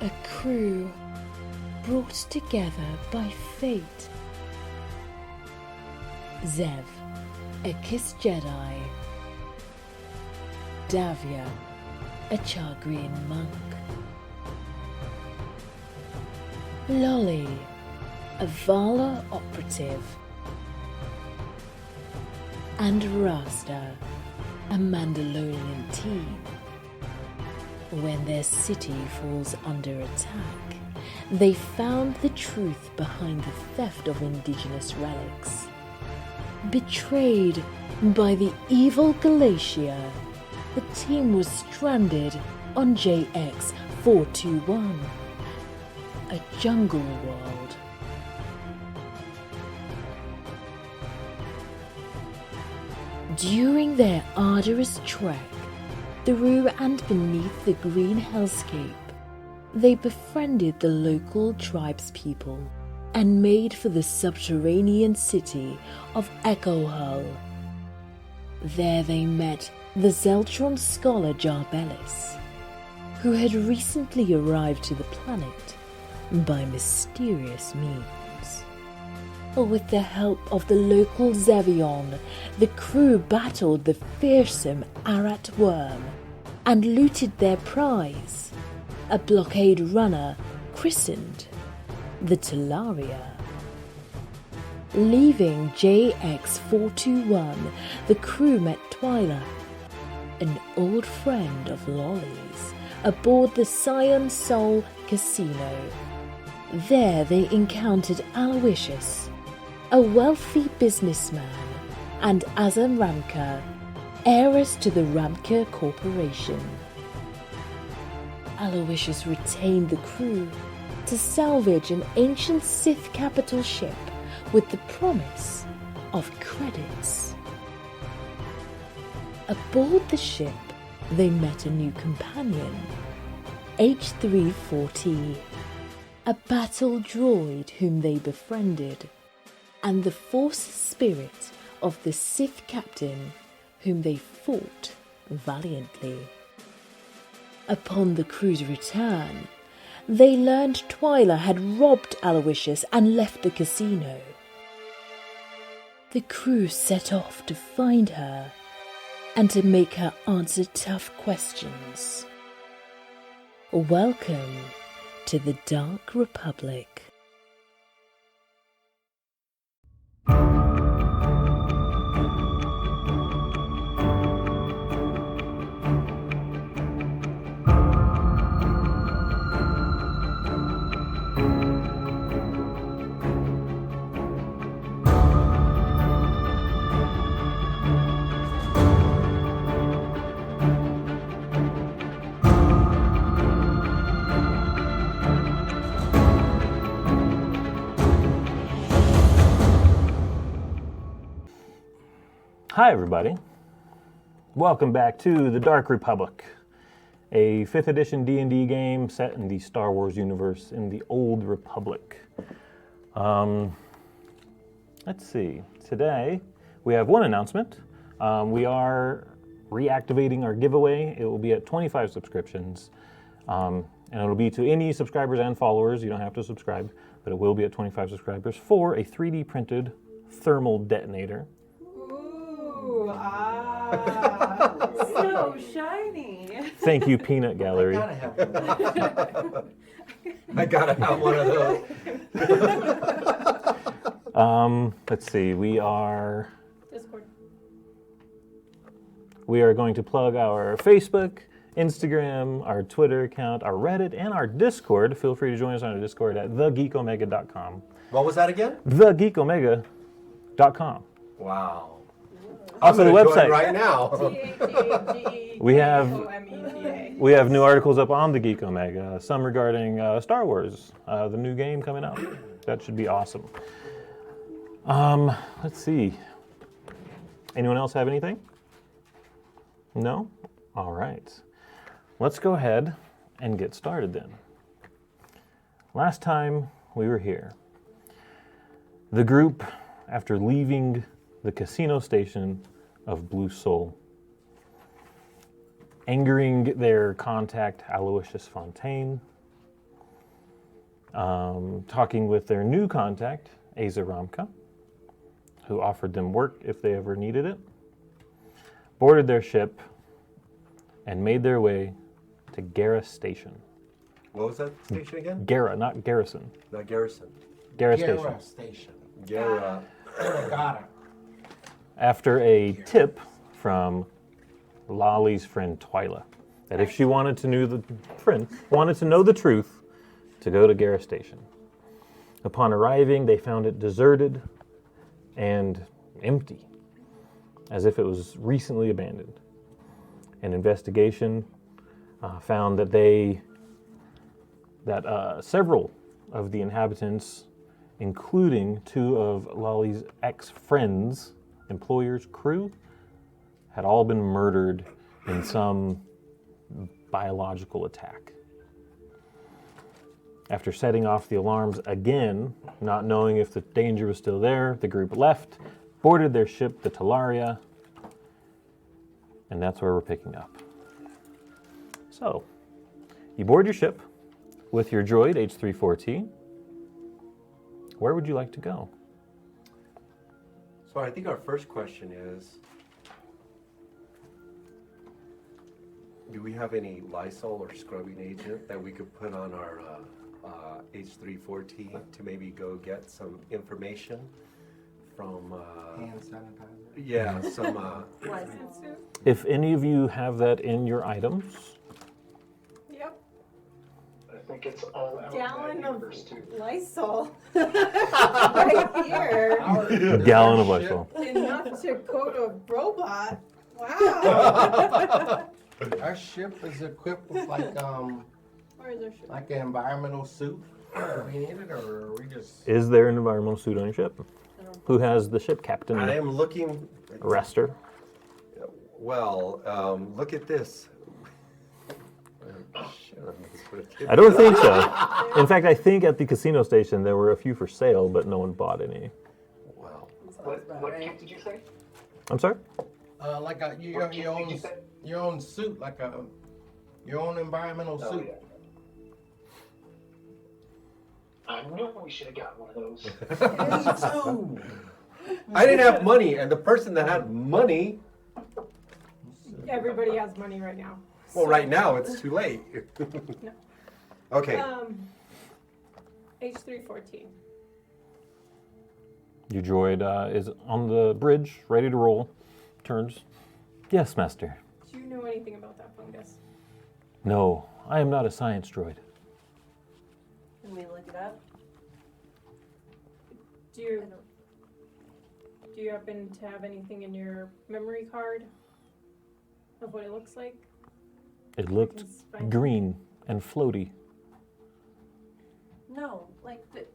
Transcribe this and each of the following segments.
A crew brought together by fate. Zev, a Kiss Jedi. Davia, a Chagrin monk. Lolly, a Vala operative. And Rasta, a Mandalorian teen. When their city falls under attack, they found the truth behind the theft of indigenous relics. Betrayed by the evil Galatia, the team was stranded on JX421, a jungle world. During their arduous trek through and beneath the green hellscape, they befriended the local tribespeople and made for the subterranean city of Echo Hull. There they met the Zeltron scholar Jarbelis, who had recently arrived to the planet by mysterious means. With the help of the local Zevion, the crew battled the fearsome Arat worm and looted their prize, a blockade runner christened the Talaria. Leaving JX421, the crew met Twyla, an old friend of Lolly's, aboard the Scion Soul Casino. There they encountered Aloysius, a wealthy businessman, and Azam Ramka, heiress to the Ramka Corporation. Aloysius retained the crew to salvage an ancient Sith capital ship with the promise of credits. Aboard the ship, they met a new companion, H34T, a battle droid whom they befriended, and the Force spirit of the Sith captain whom they fought valiantly. Upon the crew's return, they learned Twyla had robbed Aloysius and left the casino. The crew set off to find her and to make her answer tough questions. Welcome to the Dark Republic. Hi everybody, welcome back to the Dark Republic, a 5th edition D&D game set in the Star Wars universe in the Old Republic. Let's see, today we have one announcement. We are reactivating our giveaway. It will be at 25 subscriptions, and it'll be to any subscribers and followers. You don't have to subscribe, but it will be at 25 subscribers for a 3D printed thermal detonator. So shiny. Thank you, Peanut Gallery. I gotta have one of those. Let's see, we are Discord. going to plug our Facebook, Instagram, our Twitter account, our Reddit, and our Discord. Feel free to join us on our Discord at thegeekomega.com. What was that again? Thegeekomega.com. Wow. Also, the website. Right now. We have new articles up on the Geek Omega, some regarding Star Wars, the new game coming out. That should be awesome. Let's see. Anyone else have anything? No? All right. Let's go ahead and get started then. Last time we were here, the group, after leaving the casino station of Blue Soul, angering their contact Aloysius Fontaine, talking with their new contact, Asa Ramka, who offered them work if they ever needed it, boarded their ship, and made their way to Gara Station. What was that station again? Gara, not Garrison. Not Garrison. Gara Gara Station. Station. Gara. Got it. After a tip from Lolly's friend Twyla, that if she wanted to know the truth, to go to Gara Station. Upon arriving, they found it deserted and empty, as if it was recently abandoned. An investigation found that several of the inhabitants, including two of Lolly's ex-friends' employers' crew, had all been murdered in some biological attack. After setting off the alarms again, not knowing if the danger was still there, the group left, boarded their ship, the Talaria, and that's where we're picking up. So, you board your ship with your droid, H34T. Where would you like to go? So I think our first question is, do we have any Lysol or scrubbing agent that we could put on our H34T to maybe go get some information from... Hand sanitizer. Yeah, some... Licenses? If any of you have that in your items, Yep. I think it's all out Gallon that of universe too. Lysol. Right here. gallon of Lysol. Enough to coat a robot. Wow. Our ship is equipped with Where is our ship? like an environmental suit. Do we need it, or are we just? Is there an environmental suit on your ship? Who has the ship captain? I am looking... Rester. Well, look at this. I don't think so. In fact, I think at the casino station there were a few for sale, but no one bought any. Wow. What kit did you say? I'm sorry? Like your What kit did own you say? your own suit, like your own environmental Oh, suit. yeah. I knew we should have got one of those. I didn't have money, and the person that had money, Everybody has money right now. well, right now it's too late. No. Okay. H314. Your droid is on the bridge, ready to roll. Turns. Yes, master. Do you know anything about that fungus? No, I am not a science droid. Can we look it up? Do you happen to have anything in your memory card of what it looks like? It looked It's fine. green and floaty. No, like the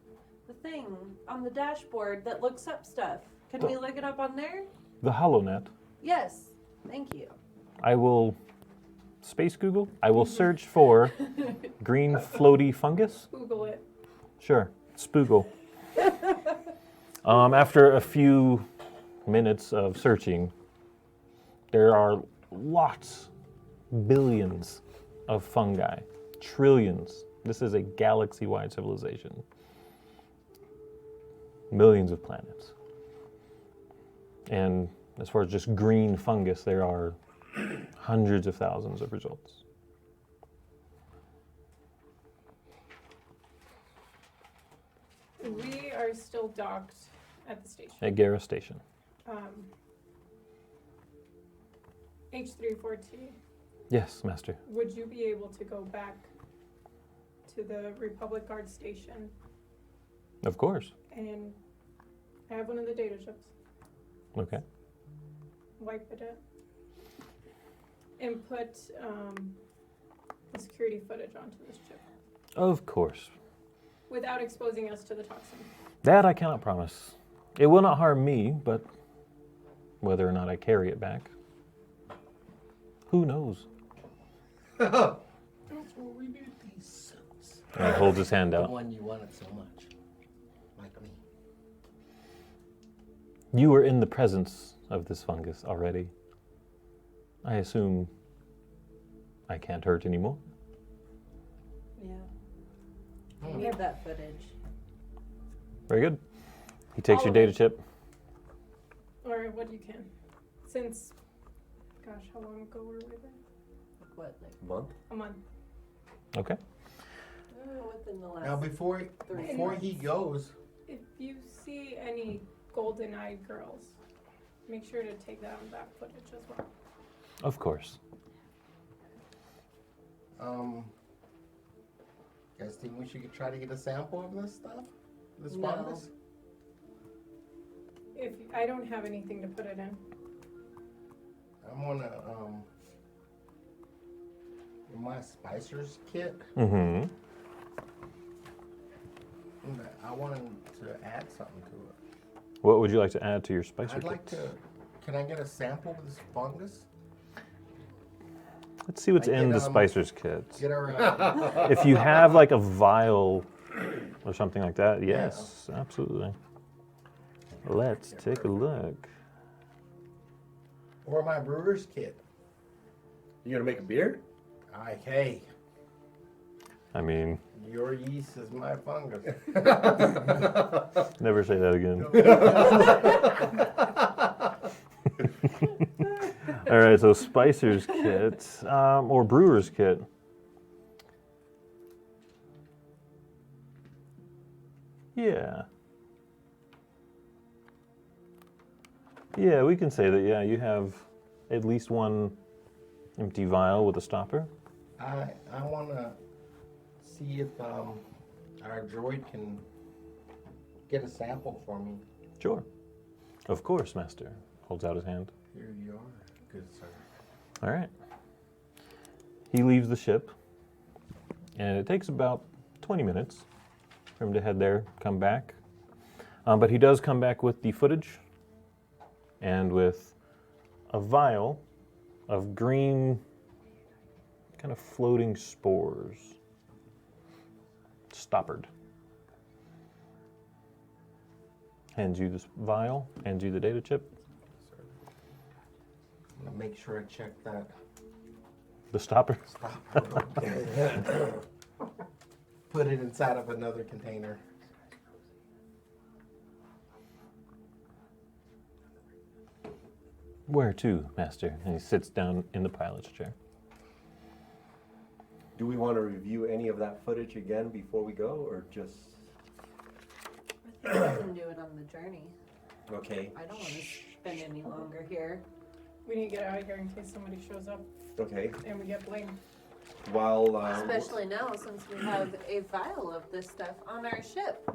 thing on the dashboard that looks up stuff. Can we look it up on there? The HoloNet. Yes. Thank you. I will space Google. I will search for green floaty fungus. Google it. Sure, spoogle. After a few minutes of searching, there are lots, billions of fungi, trillions. This is a galaxy-wide civilization. Millions of planets. And as far as just green fungus, there are hundreds of thousands of results. We are still docked at the station. At Gara Station. H34T, Yes, master. would you be able to go back to the Republic Guard station Of course. and have one of the data chips, Okay. wipe it, and put the security footage onto this chip Of course. without exposing us to the toxin? That I cannot promise. It will not harm me, but whether or not I carry it back, who knows? That's what we need these suits. And he holds his hand The out. one you wanted so much, like me. You were in the presence of this fungus already. I assume I can't hurt anymore. Yeah. I need that footage. Very good. He takes All your of data it. chip. Or what you can. Since, gosh, how long ago were we there? Like what? Like Month? A month. Okay. within the last. Now before he goes, If you see any golden-eyed girls, make sure to take that on back footage as well. Of course. guys think we should try to get a sample of this stuff? This No. fungus? If I don't have anything to put it in. I'm gonna in my spicers kit, Mm-hmm. I wanted to add something to it. What would you like to add to your spicer I'd like kit? to. Can I get a sample of this fungus? Let's see what's I in get, the spicer's kit. Get her. If you have like a vial or something like that, yes, absolutely. Let's take a look. Or my brewer's kit. You gonna make a beer? Hey, I mean, your yeast is my fungus. never say that again. All right, so spicer's kit or brewer's kit. Yeah. Yeah, we can say that, yeah, you have at least one empty vial with a stopper. I want to see if our droid can get a sample for me. Sure. Of course, Master. Holds out his hand. Here you are, good sir. All right. He leaves the ship, and it takes about 20 minutes for him to head there, come back. But he does come back with the footage and with a vial of green, kind of floating spores, stoppered. Hands you this vial, hands you the data chip. I'm gonna make sure I check that. The stopper. Put it inside of another container. Where to, Master? And he sits down in the pilot's chair. Do we want to review any of that footage again before we go, or just I think we can do it on the journey. okay? I don't want to spend any longer here. We need to get out of here in case somebody shows up Okay. and we get blamed. While Especially now, since we have a vial of this stuff on our ship.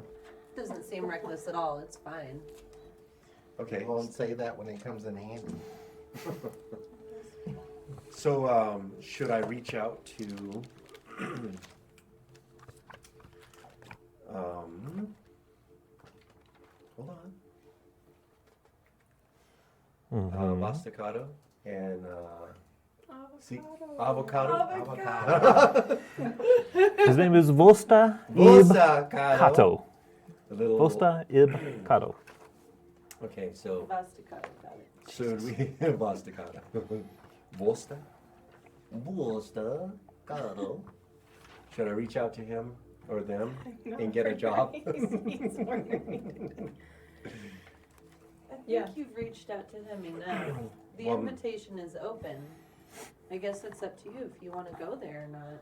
Doesn't seem reckless at all. It's fine. okay. Won't say that when it comes in handy. So should I reach out to hold on. Avocado and see, avocado. His name is Vosta Ib Avocado. Kato. A little. Vosta Ib Kato. Okay, so Vasticato got it. should we Vostocado? Vosta? Vostocado. Should I reach out to him or them and get a job? He's more than me to do. I think Yeah. you've reached out to them enough. The Well, invitation is open. I guess it's up to you if you want to go there or not.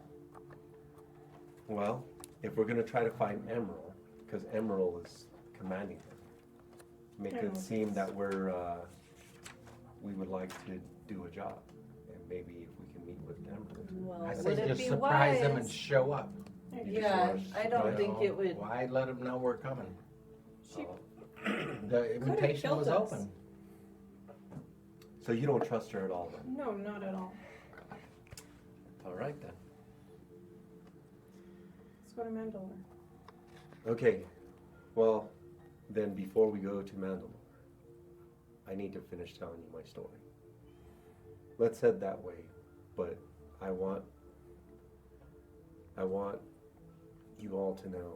Well, if we're gonna try to find Emerald, because Emerald is commanding him, make it Emerald. seem that we would like to do a job, and maybe if we can meet with Emerald. Well, I would say it just be surprise them and wise? show up. You just Yeah, wanna I don't surprise think them. it would. Why let them know we're coming? She The invitation killed was us. open. So you don't trust her at all then? No, not at all. All right then. Let's go to Mandalore. Okay, well, then before we go to Mandalore, I need to finish telling you my story. Let's head that way, but I want you all to know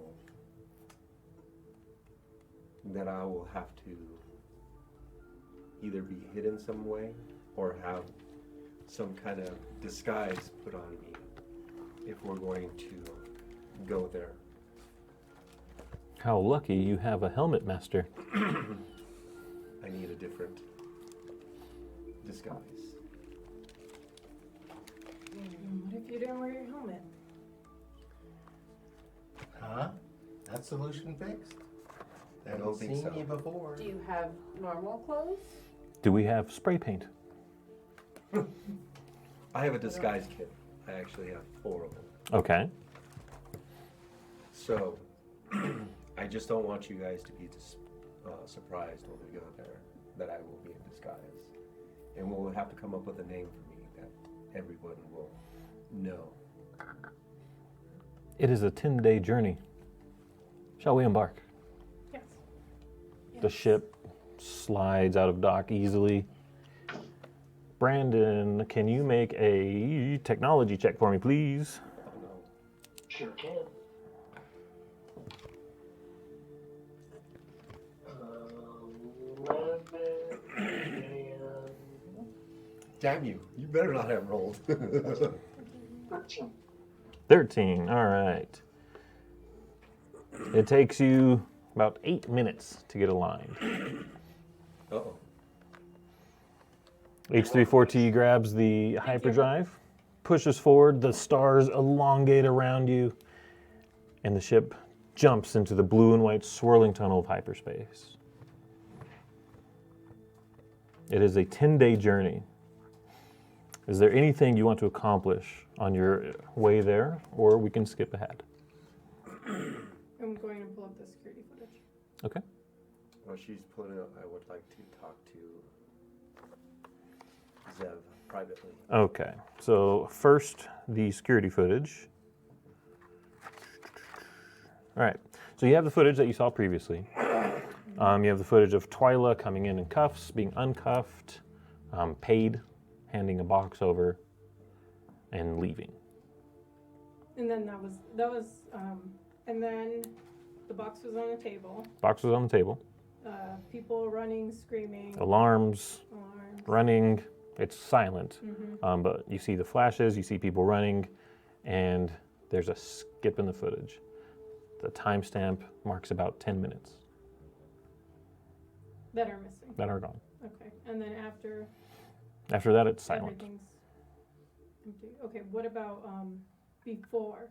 that I will have to either be hidden some way or have some kind of disguise put on me if we're going to go there. How lucky you have a helmet master. I need a different disguise. What if you didn't wear your helmet? Huh? That solution fixed? I Haven't don't think seen so. you before. Do you have normal clothes? Do we have spray paint? I have a disguise kit. I actually have 4 of them. Okay. So, I just don't want you guys to be surprised when we go there that I will be in disguise. And we'll have to come up with a name for me that everyone will know. It is a 10-day journey. Shall we embark? Yes. The ship slides out of dock easily. Brandon, can you make a technology check for me, please? Sure can. Um, 11 and Damn you! You better not have rolled. 13. 13, all right. It takes you about 8 minutes to get aligned. Uh-oh. H34T grabs the hyperdrive, pushes forward, the stars elongate around you, and the ship jumps into the blue and white swirling tunnel of hyperspace. It is a 10-day journey. Is there anything you want to accomplish on your way there, or we can skip ahead? I'm going to pull up the security footage. Okay. While she's pulling it up, I would like to talk to Zev privately. Okay, so first, the security footage. All right, so you have the footage that you saw previously. You have the footage of Twyla coming in cuffs, being uncuffed, paid, handing a box over, and leaving. And then and then the box was on the table. Box was on the table. People running, screaming, Alarms, alarms. running. It's silent, Mm-hmm. but you see the flashes, you see people running, and there's a skip in the footage. The timestamp marks about 10 minutes That are missing. that are gone. Okay. And then After that, it's silent. everything's empty. Okay, what about before?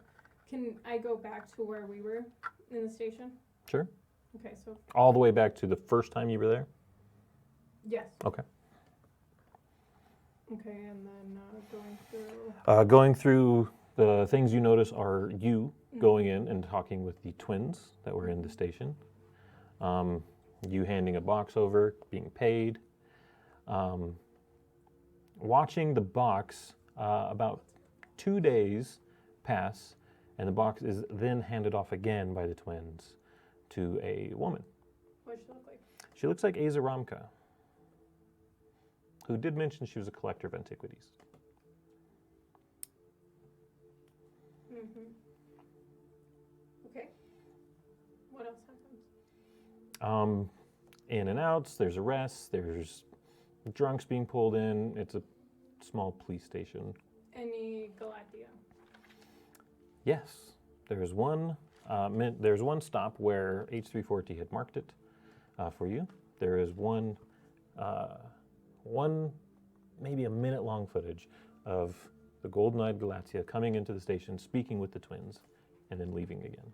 Can I go back to where we were in the station? Sure. Okay, so All the way back to the first time you were there? yes. Okay. Okay, and then going through. Going through the things you notice are you going in and talking with the twins that were in the station. You handing a box over, being paid. Watching the box, about 2 days pass, and the box is then handed off again by the twins to a woman. What does she look like? She looks like Aza Ramka, who did mention she was a collector of antiquities. Mm-hmm. Okay. What else happens? In and outs, there's arrests, there's drunks being pulled in. It's a small police station. Any Galatia? Yes, there's one. There's one stop where H34T had marked it for you. There is one maybe a minute-long footage of the golden-eyed Galatia coming into the station, speaking with the twins, and then leaving again.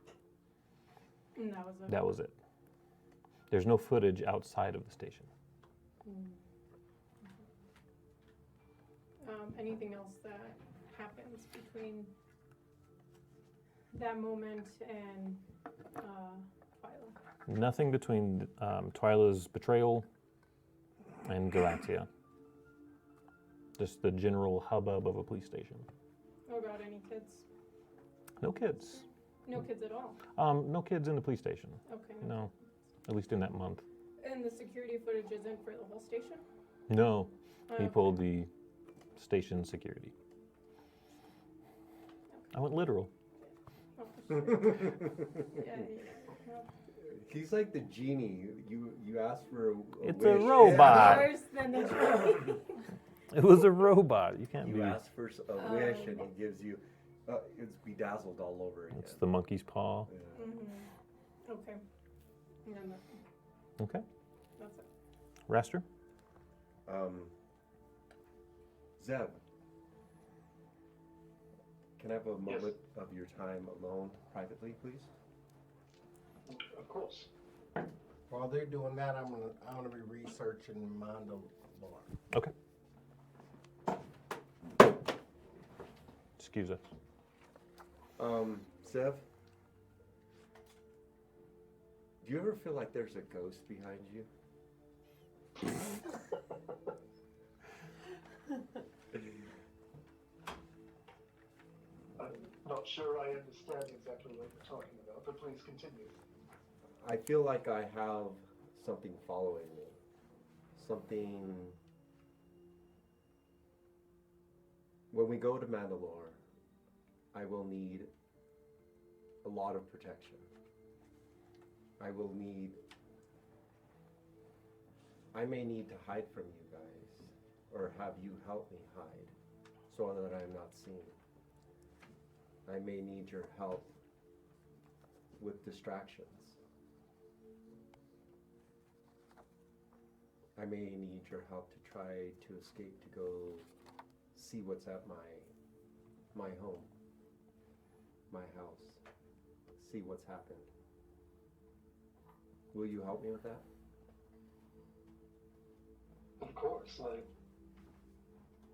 And that was it. That was it. There's no footage outside of the station. Anything else that happens between that moment and Twyla? Nothing between Twyla's betrayal and Galatia. Just the general hubbub of a police station. Oh God, any kids? No kids. No kids at all. No kids in the police station. Okay. No, at least in that month. And the security footage isn't for the whole station? No, he Okay. pulled the station security. I went literal. Oh, sure. Yeah, well, He's like the genie. You ask for a It's wish. a robot. worse than the tree. It was a robot. You can't You be. ask for a wish and he gives you. It's bedazzled all over again. It's the monkey's paw. Yeah. Okay. And then Okay. that's it. Raster? Zeb, can I have a Yes. moment of your time alone privately, please? Of course. While they're doing that, I'm gonna be researching Mandalore. Okay. Excuse us. Zev, do you ever feel like there's a ghost behind you? I'm not sure I understand exactly what you're talking about, but please continue. I feel like I have something following me. Something. When we go to Mandalore, I will need a lot of protection. I may need to hide from you guys, or have you help me hide, so that I'm not seen. I may need your help with distractions. I may need your help to try to escape to go see what's at my home, my house, see what's happened. Will you help me with that? Of course, I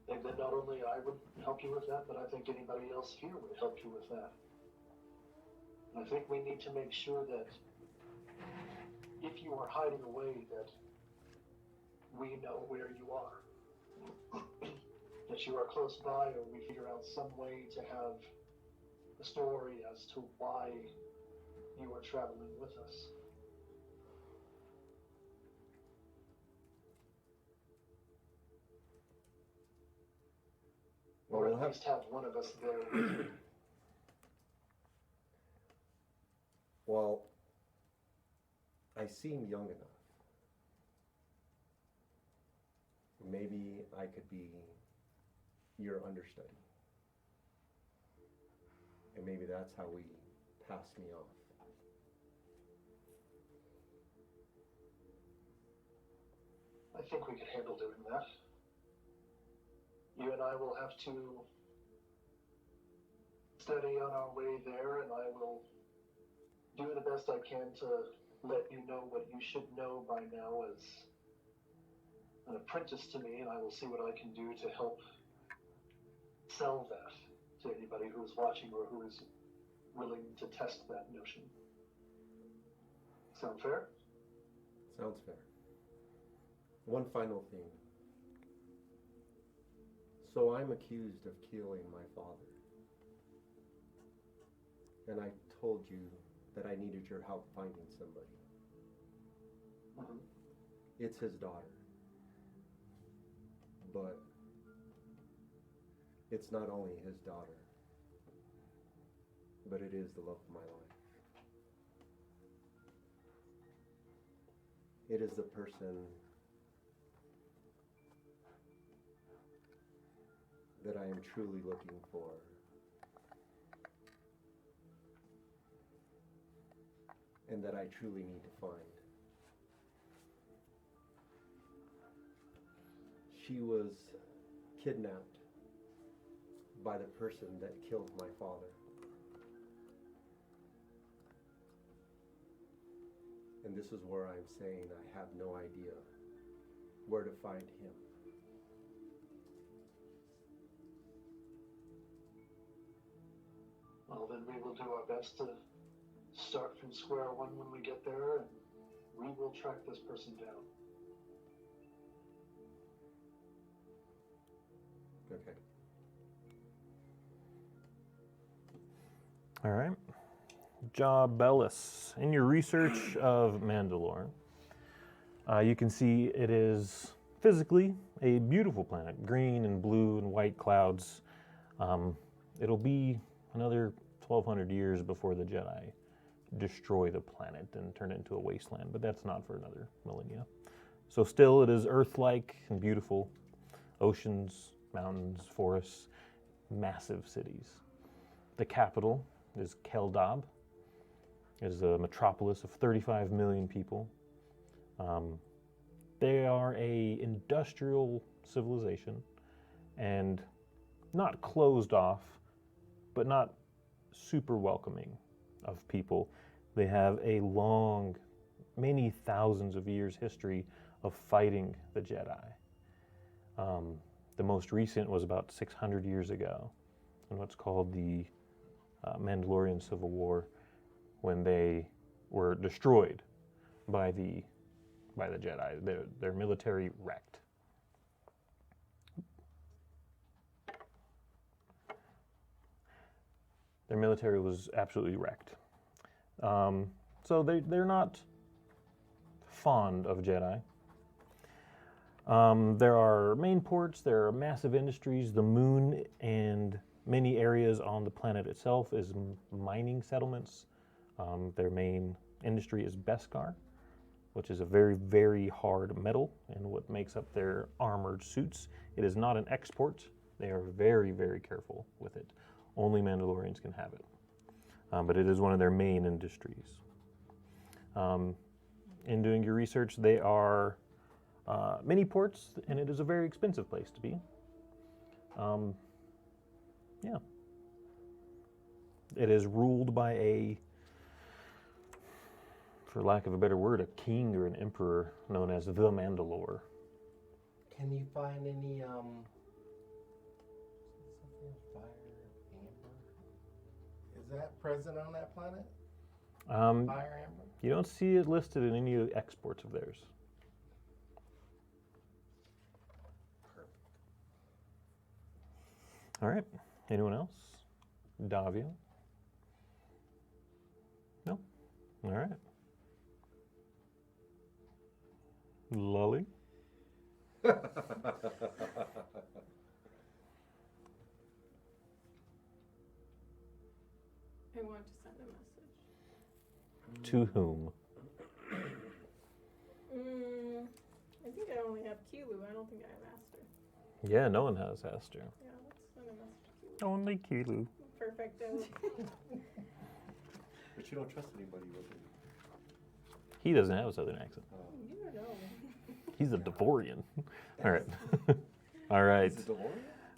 think that not only I would help you with that, but I think anybody else here would help you with that. I think we need to make sure that if you are hiding away, that we know where you are. That you are close by, or we figure out some way to have a story as to why you are traveling with us. Well, Or we'll at have least have one of us there with you. Well, I seem young enough. Maybe I could be your understudy. And maybe that's how we pass me off. I think we can handle doing that. You and I will have to study on our way there, and I will do the best I can to let you know what you should know by now as an apprentice to me, and I will see what I can do to help sell that to anybody who is watching or who is willing to test that notion. Sound fair? Sounds fair. One final thing. So I'm accused of killing my father. And I told you that I needed your help finding somebody. Mm-hmm. It's his daughter. But it's not only his daughter, but it is the love of my life. It is the person that I am truly looking for. And that I truly need to find. She was kidnapped by the person that killed my father. And this is where I'm saying I have no idea where to find him. Well, then we will do our best to start from square one when we get there, and we will track this person down. Okay. All right. Jabellis. In your research of Mandalore, you can see it is physically a beautiful planet, green and blue and white clouds. It'll be another 1,200 years before the Jedi destroy the planet and turn it into a wasteland, but that's not for another millennia. So still, it is Earth-like and beautiful. Oceans, mountains, forests, massive cities. The capital is Keldab. It is a metropolis of 35 million people. They are a industrial civilization and not closed off, but not super welcoming of people. They have a long, many thousands of years history of fighting the Jedi. The most recent was about 600 years ago in what's called the Mandalorian Civil War, when they were destroyed by the Jedi. Their military wrecked. Their military was absolutely wrecked. So they're not fond of Jedi. There are main ports, there are massive industries. The moon and many areas on the planet itself is mining settlements. Their main industry is Beskar, which is a very, very hard metal and what makes up their armored suits. It is not an export. They are very, very careful with it. Only Mandalorians can have it. But it is one of their main industries. In doing your research, they are mini ports, and it is a very expensive place to be. Yeah. It is ruled by a, for lack of a better word, a king or an emperor known as the Mandalore. Can you find any something fire amber? Is that present on that planet? Fire amber? You don't see it listed in any of the exports of theirs. Perfect. All right. Anyone else? Davia? No? All right. Lolly? I want to send a message. To whom? I think I only have Kilu. I don't think I have Aster. Yeah, no one has Aster. Yeah, let's send a message to Kilu. Only Kilu. Perfect. But you don't trust anybody with it. He doesn't have a southern accent. You don't know. He's a Devorian. All right. All right. Is it DeLorean?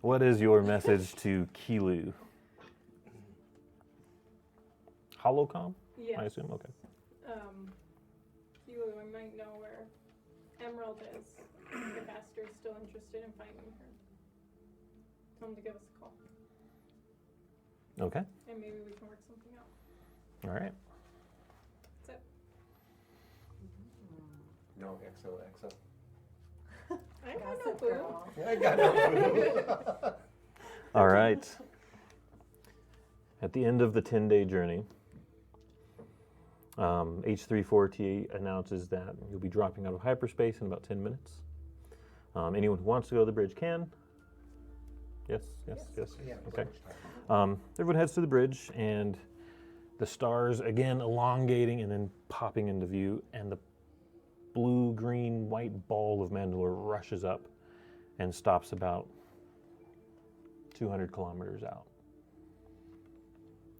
What is your message to Kilu? Holocom? Yes. I assume? Okay. Kilu, I might know where Emerald is. If Aster's still interested in finding her. Tell him to give us a call. Okay. And maybe we can work something out. All right. That's it. No, XOXO. I got no Gossip clue. girl. I got no All right. At the end of the 10-day journey, H34T announces that you'll be dropping out of hyperspace in about 10 minutes. Anyone who wants to go to the bridge can. Yes, yes, yes. Yeah, Okay. Everyone heads to the bridge, and the stars again elongating and then popping into view, and the blue, green, white ball of Mandalore rushes up and stops about 200 kilometers out.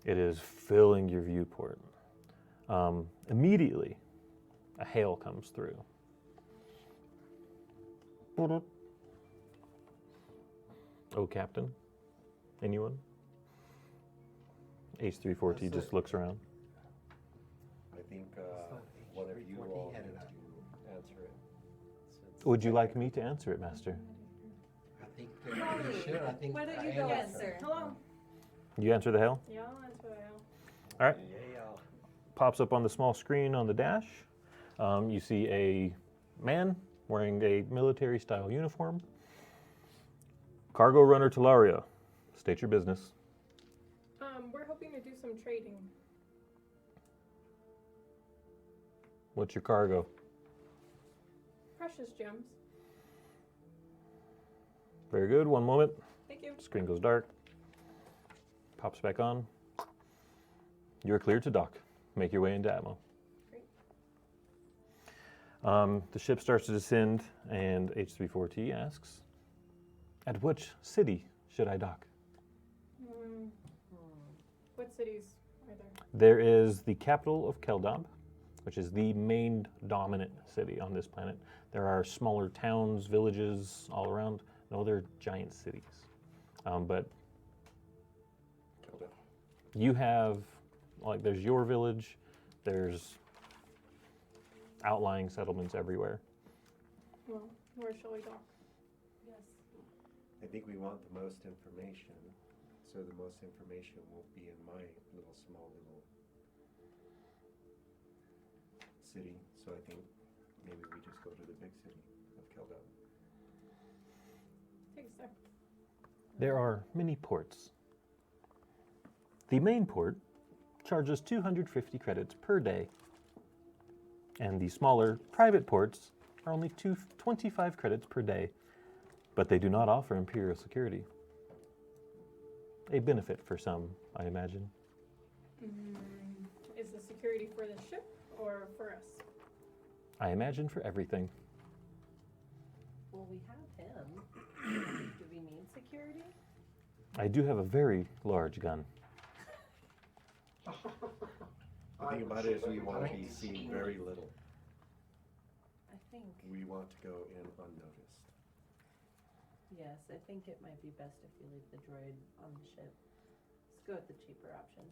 It is filling your viewport. Immediately, a hail comes through. Oh, Captain? Anyone? H34T just looks around. I think one of you all need to answer it. since- Would you like me to answer it, Master? I think you should. I think Why don't I you go answer. answer? Hello. You answer the hail? Yeah, I'll answer that. All right. Yeah. Pops up on the small screen on the dash. You see a man wearing a military-style uniform. Cargo runner Talaria. State your business. We're hoping to do some trading. What's your cargo? Precious gems. Very good. One moment. Thank you. Screen goes dark. Pops back on. You're cleared to dock. Make your way into Atmo. Great. The ship starts to descend, and H34T asks, "At which city should I dock?" What cities are there? There is the capital of Keldab, which is the main dominant city on this planet. There are smaller towns, villages all around. No, they're giant cities. But you have, like, there's your village, there's outlying settlements everywhere. Well, where shall we go? Yes. I think we want the most information, so the most information will be in my small little city. So I think maybe we just go to the big city of Keldab. Take a sec. There are many ports. The main port charges 250 credits per day, and the smaller private ports are only 25 credits per day, but they do not offer Imperial security. A benefit for some, I imagine. Is the security for the ship or for us? I imagine for everything. Well, we have him. Do we need security? I do have a very large gun. The thing about it is we want to be seen very little. I think, We want to go in unnoticed. yes, I think it might be best if we leave the droid on the ship. Let's go with the cheaper option.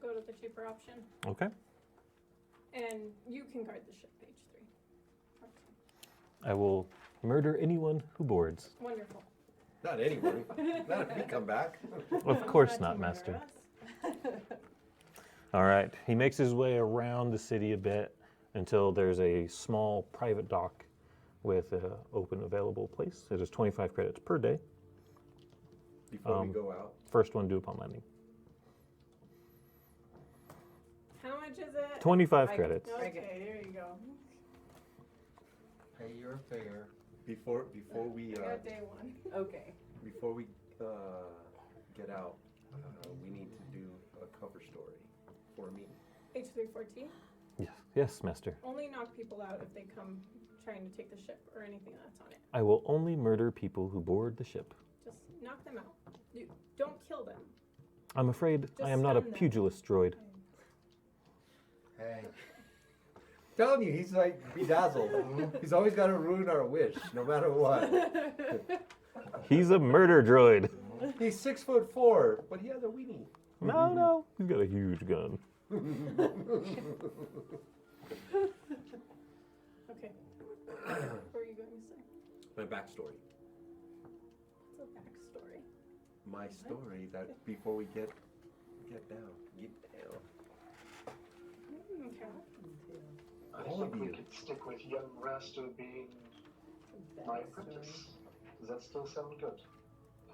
Go to the cheaper option. Okay. And you can guard the ship, page 3. Okay. I will murder anyone who boards. Wonderful. Not anyone. Not if we come back. Of course to not, murder Master. us. All right. He makes his way around the city a bit until there's a small private dock with an open available place. It is 25 credits per day. Before we go out. First one due upon landing. How much is it? 25 credits. Okay, there you go. Pay your fare. Before we I got day 1. Okay. before we get out, we need to do a cover story for me. H34T. Yes, yes, Master. Only knock people out if they come trying to take the ship or anything that's on it. I will only murder people who board the ship. Just knock them out. You don't kill them. I'm afraid I Just am not a stun them. pugilist droid. Hey, Telling you, he's like bedazzled. He's always got to ruin our wish, no matter what. He's a murder droid. He's 6'4", but he has a weenie. No, no, he's got a huge gun. Okay. What were you going to say? My backstory. It's a backstory. My story that before we get down. Okay. I All of think we you. could stick with young Raster being my apprentice. Does that still sound good?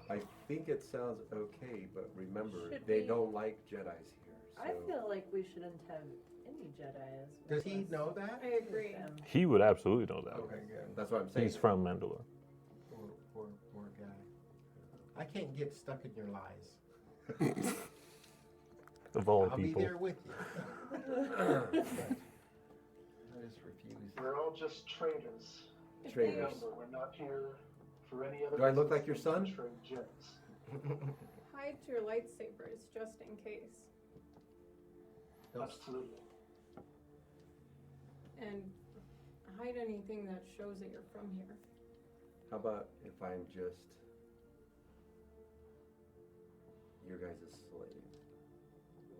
I think it sounds okay, but remember, Should they we- don't like Jedis here. So I feel like we shouldn't have any Jedi as does with he us. know that? I agree. Them. He would absolutely know that. Okay, good. that's what I'm saying. He's from Mandalore. Poor guy. I can't get stuck in your lies. Of all I'll people. be there with you. I just refuse. We're all just traders. Traders. Remember, we're not here for any other Do I look business like your than to son? trade gems. Hide your lightsabers just in case. Absolutely. And hide anything that shows that you're from here. How about if I'm just your guys' slave?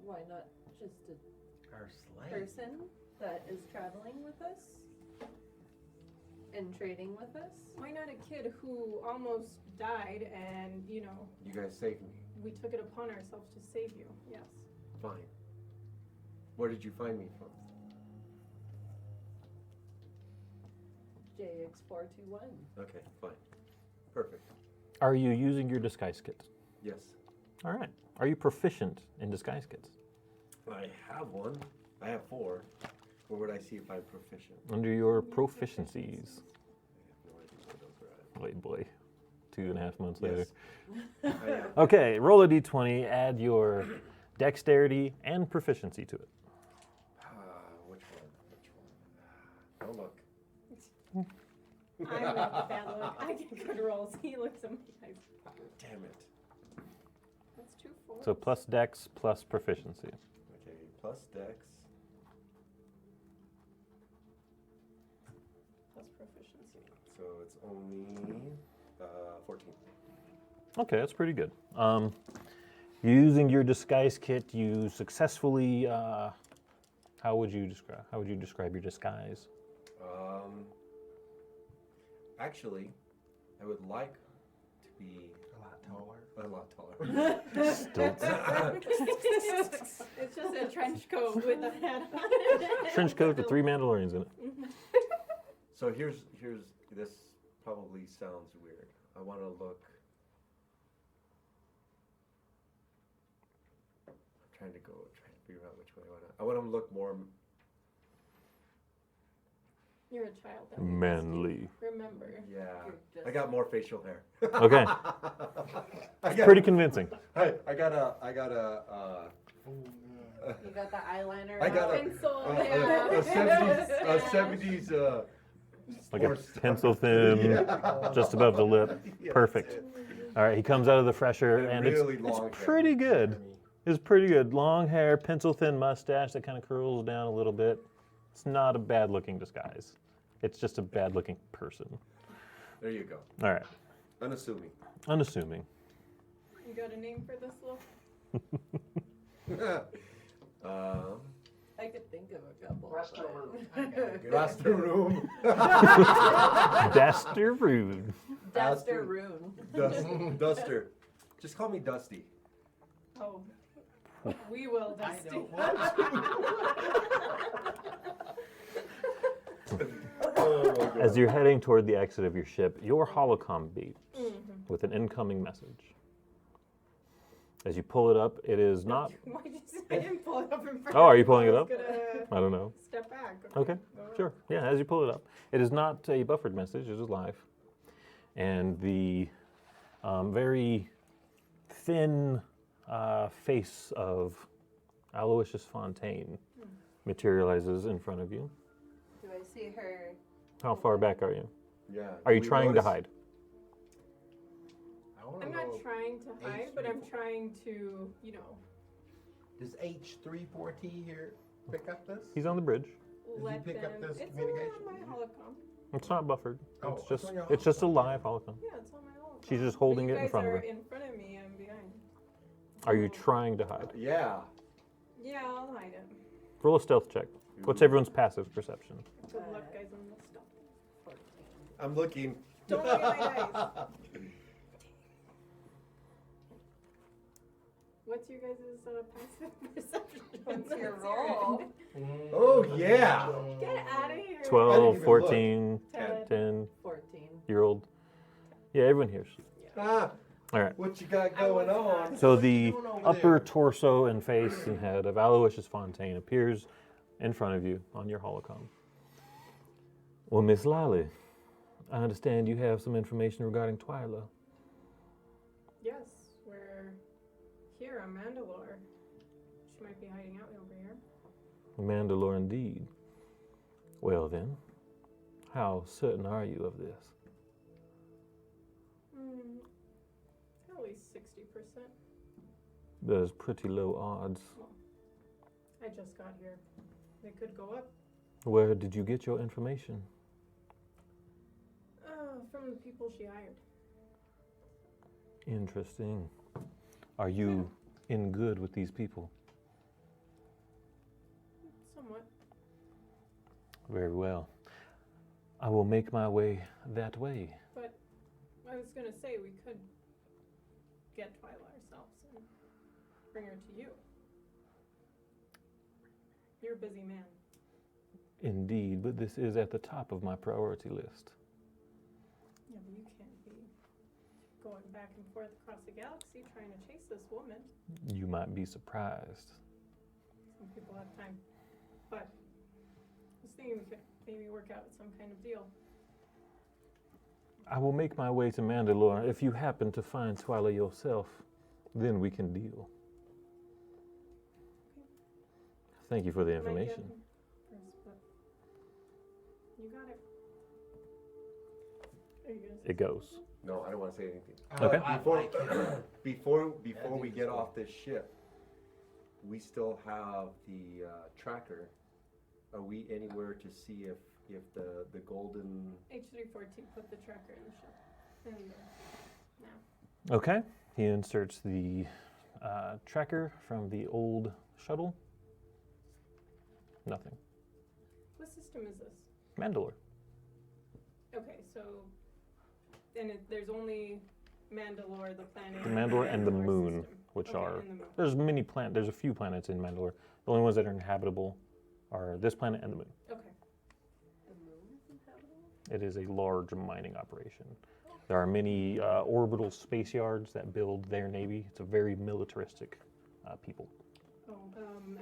Why not just a Our slave. person that is traveling with us and trading with us? Why not a kid who almost died and, you know, You guys saved me. we took it upon ourselves to save you? Yes. Fine. Where did you find me from? JX421. Okay, fine. Perfect. Are you using your disguise kits? Yes. All right. Are you proficient in disguise kits? I have one. I have 4. Where would I see if I'm proficient? Under your proficiencies. I have no idea where those are at. Wait, boy. 2.5 months later. Yes. I am. Okay, roll a d20, add your dexterity and proficiency to it. Which one? Don't look. I like the bad look. I get good rolls. He looks amazing. Damn it. That's 2 4. So plus dex plus proficiency. Okay, plus dex. Plus proficiency. So it's only 14. Okay, that's pretty good. Using your disguise kit, you successfully. How would you describe your disguise? Actually, I would like to be A lot taller. a lot taller. Stilts. It's just a trench coat with a hat on. Trench coat with 3 Mandalorians in it. So here's this probably sounds weird. I want to look. I'm trying to figure out which way I want to look more. You're a child. That we Manly. remember. Yeah, You're just- I got more facial hair. Okay, pretty convincing. I got a. You got the eyeliner. I got out. Pencil. a Yeah. 70s. Like a sports- pencil thin, Yeah. just above the lip. Yes. Perfect. All right, he comes out of the fresher, and Really it's long hair. pretty good. It's pretty good. Long hair, pencil thin mustache that kind of curls down a little bit. It's not a bad looking disguise. It's just a bad looking person. There you go. All right, Unassuming. unassuming. You got a name for this look? I could think of a couple. Rest but- room. Master room. Duster rude. Duster Rune. Duster. Just call me Dusty. Oh. We will, Dusty. don't want Oh my God. As you're heading toward the exit of your ship, your holocom beeps with an incoming message. As you pull it up, it is not. Why did you say I didn't pull it up in front Oh, are you of pulling it I up? was gonna I don't know. step back. Okay, Go ahead. sure. Yeah, as you pull it up, it is not a buffered message, it is live. And the very thin face of Aloysius Fontaine materializes in front of you. Do I see her? How far back are you? Yeah. Are you we trying to noticed- hide? I wanna I'm know, not trying to hide, but I'm trying to, does H34T here pick up this? He's on the bridge. he let pick them. up this It's communication? on my holocom. It's not buffered. Oh, It's it's just on your it's just a holocom. live holocom. Yeah, it's on my holocom. She's just But holding you it in guys front of are her. in front of me. I'm behind. Are you trying to hide? Yeah. Yeah, I'll hide it. Roll a stealth check. What's everyone's passive perception? Good luck, guys, on this stuff. 14. I'm looking. Don't look at my dice. What's your guys' passive perception? What's your roll? Oh yeah. Get out of here. 12, even 14, Ted. 10 14. year old. Yeah, everyone hears. Ah, All right. what you got I going was on? not. So the doing over upper there? torso and face and head of Aloysius Fontaine appears in front of you on your holocom. Well, Miss Lally, I understand you have some information regarding Twyla. Yes, we're here on Mandalore. She might be hiding out over here. Mandalore indeed. Well then, how certain are you of this? At least 60%. There's pretty low odds. I just got here. They could go up. Where did you get your information? From the people she hired. Interesting. Are you in good with these people? Somewhat. Very well. I will make my way that way. But I was going to say we could get Twyla ourselves and bring her to you. You're a busy man. Indeed, but this is at the top of my priority list. Yeah, but you can't be going back and forth across the galaxy trying to chase this woman. You might be surprised. Some people have time. But I was thinking we could maybe work out some kind of deal. I will make my way to Mandalore. If you happen to find Twyla yourself, then we can deal. Thank you for the Might get information. first, but you got it. Are you gonna say It goes. No, I don't want to say anything. Okay. Before Yeah, we dude, get it's off this ship, we still have the tracker. Are we anywhere to see if the golden? H314 put the tracker in the ship. And now. Okay. He inserts the tracker from the old shuttle. Nothing. What system is this? Mandalore. Okay, so then there's only Mandalore, the planet. The Mandalore and the Mandalore moon, system. which Okay, are and the moon. there's a few planets in Mandalore. The only ones that are inhabitable are this planet and the moon. Okay. The moon is inhabitable? It is a large mining operation. There are many orbital space yards that build their navy. It's a very militaristic people. Oh,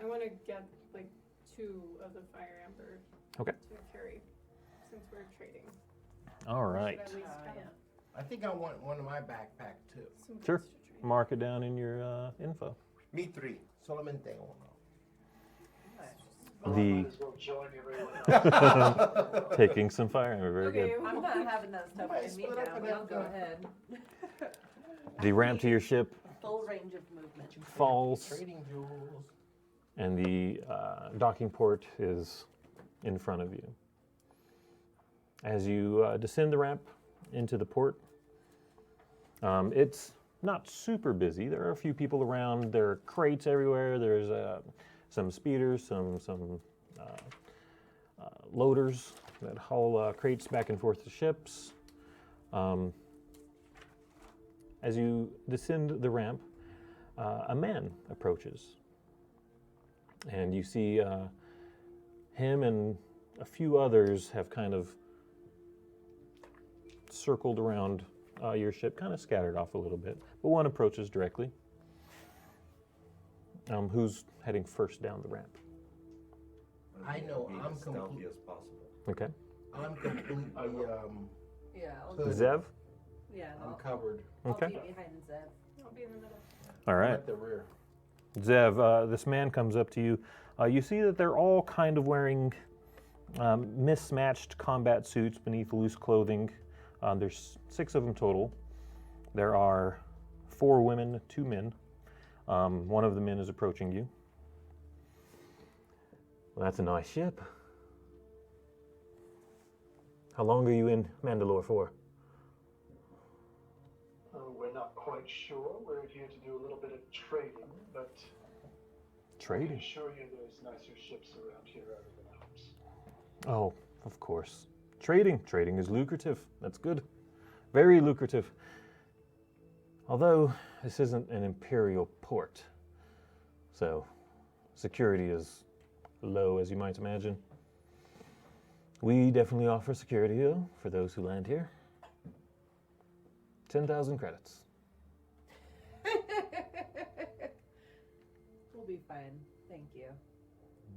I want to get like 2 of the fire amber Okay. to carry since we're trading. All right. Should I at least have Yeah. I think I want one in my backpack too. some Sure. place to trade? Mark it down in your info. Me 3. Solamente uno. Well, I The- might as well join everyone else. Taking some fire amber, very Okay, good. I'm not having that stuff Might in me split up now, and but I'll have go the- ahead. The ramp to your ship Full range of movement. falls, Trading jewels. and the docking port is in front of you. As you descend the ramp into the port, it's not super busy. There are a few people around. There are crates everywhere. There's some speeders, some loaders that haul crates back and forth to ships. As you descend the ramp, a man approaches. And you see him and a few others have kind of circled around your ship, kind of scattered off a little bit. But one approaches directly. Who's heading first down the ramp? I know, Be I'm as stealthy complete- as possible. Okay. I'm completely Yeah, Hood. Zev? yeah, I'm covered. I'll Okay. be behind Zeb. I'll be in the middle. All I'm right. at the rear. Zev, this man comes up to you. You see that they're all kind of wearing mismatched combat suits beneath loose clothing. There's 6 of them total. There are 4 women, 2 men. One of the men is approaching you. Well, that's a nice ship. How long are you in Mandalore for? We're not quite sure. We're here to do a little bit of trading, but I Trading? can assure you there's nicer ships around here other than ours. Oh, of course. Trading. Trading is lucrative. That's good. Very lucrative. Although this isn't an imperial port, so security is low, as you might imagine. We definitely offer security, though, for those who land here. 10,000 credits. We'll be fine. Thank you.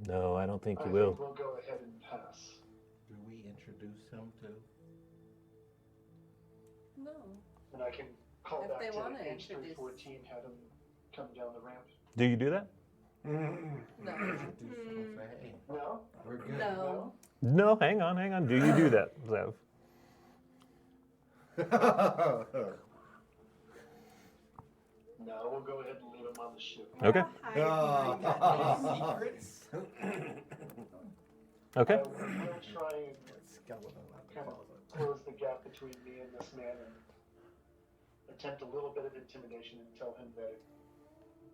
No, I don't think I you think will. we'll go ahead and pass. Do we introduce him to? No. And I can call If back they to wanna H314, have him come down the ramp. Do you do that? No. Introduce him and say, hey, No? we're good. No. No, hang on. Do you do that, Zev? No, we'll go ahead and leave him on the ship. Okay. Secrets? Okay. We'll try and Skeleton on the kind of closet. close the gap between me and this man and attempt a little bit of intimidation and tell him that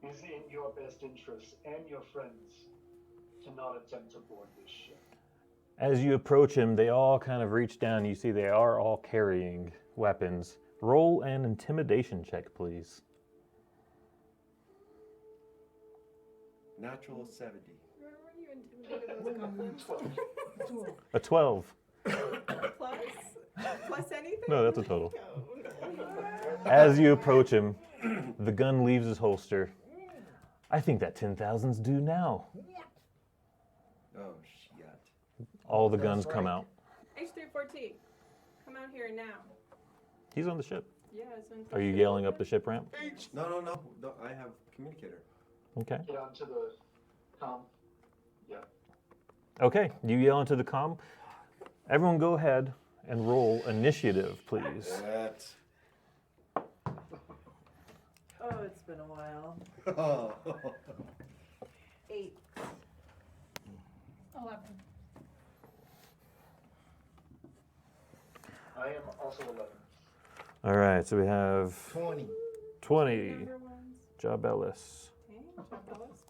it is in your best interests and your friends to not attempt to board this ship. As you approach him, they all kind of reach down. You see they are all carrying weapons. Roll an intimidation check, please. Natural 70. Remember when you intimidated those goblins? A 12. Plus anything? No, that's a total. No. As you approach him, the gun leaves his holster. I think that 10,000's due now. Oh, shit. All the That's guns come right. out. H314, come out here now. He's on the ship. Yeah, it's on Are you yelling up the ship ramp? No, I have communicator. Okay. Get onto the comm. Yeah. Okay, you yell into the comm. Everyone go ahead and roll initiative, please. That. been a while. Oh. 8. 11. I am also 11. All right, so we have 20. 20. Number ones. Job Ellis. Okay, Job Ellis.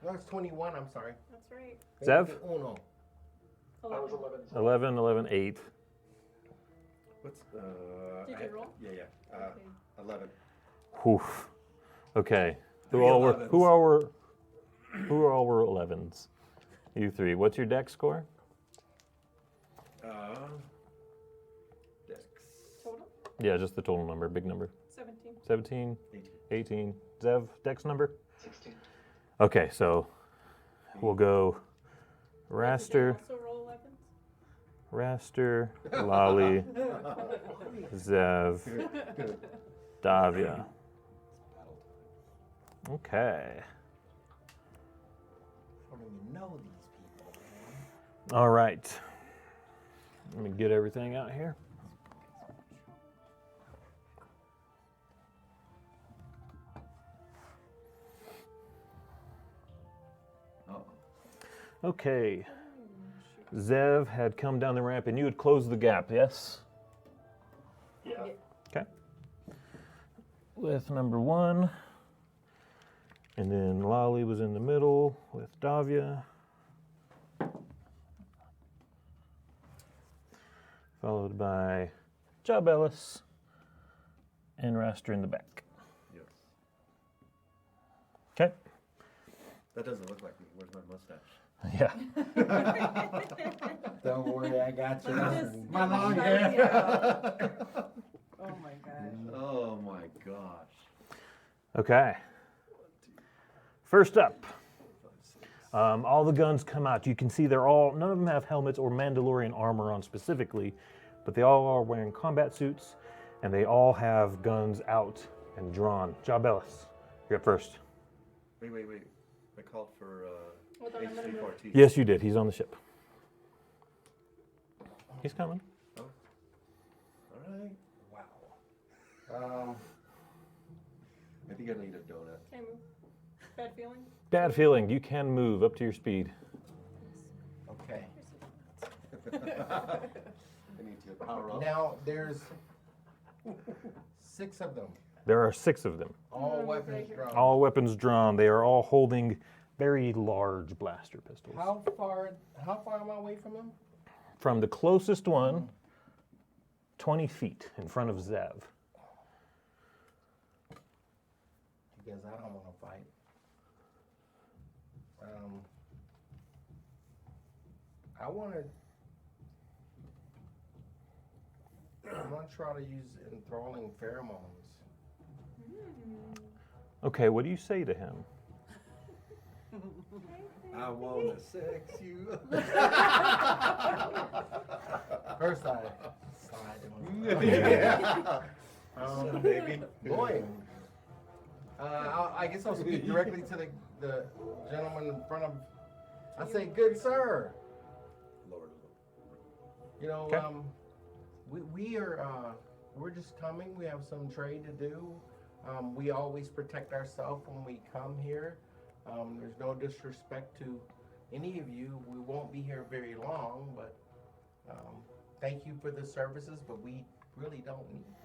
No, it's 21, I'm sorry. That's right. Zev? Uno. I was 11. 11. 11, 11, 8. What's Did you roll? Yeah. Okay. 11. Whew. Okay. Who Three all 11s. were 11s? You three. What's your deck score? Dex. Total? Yeah, just the total number, big number. 17. 17, 18. 18. Zev, dex number? 16. Okay, so we'll go Did Raster, they also roll 11s? Raster, Lolly, Zev, Davia. Okay. I don't even know these people, man. All right. Let me get everything out here. Okay. Zev had come down the ramp and you had closed the gap, yes? Yeah. Okay. With number 1. And then Lolly was in the middle with Davia. Followed by Job Ellis and Raster in the back. Yes. Okay. That doesn't look like me. Where's my mustache? Yeah. Don't worry, I got you. Just- My long Sorry, hair. Oh my gosh. Oh my gosh. Okay. First up, all the guns come out. You can see none of them have helmets or Mandalorian armor on specifically, but they all are wearing combat suits, and they all have guns out and drawn. Job Ellis, you're up first. Wait. I called for Hold on, I'm gonna move. H340. Yes, you did. He's on the ship. He's coming. All right. Wow. I think I need a donut. Can I move? Bad feeling? Bad feeling. You can move up to your speed. Okay. I need to power up. Now, there's 6 of them. There are 6 of them. All Mm, weapons right here. drawn. All weapons drawn. They are all holding very large blaster pistols. How far am I away from them? From the closest one, 20 feet in front of Zev. Because I don't want to fight. I want to. I'm going to try to use enthralling pheromones. Okay, what do you say to him? I wanna sex you. First I slide him. Yeah. Baby. Boy. I guess I'll speak directly to the gentleman in front of. I say, good sir. Lord. You know, Okay. we're just coming. We have some trade to do. We always protect ourselves when we come here. There's no disrespect to any of you. We won't be here very long, but thank you for the services, but we really don't need them.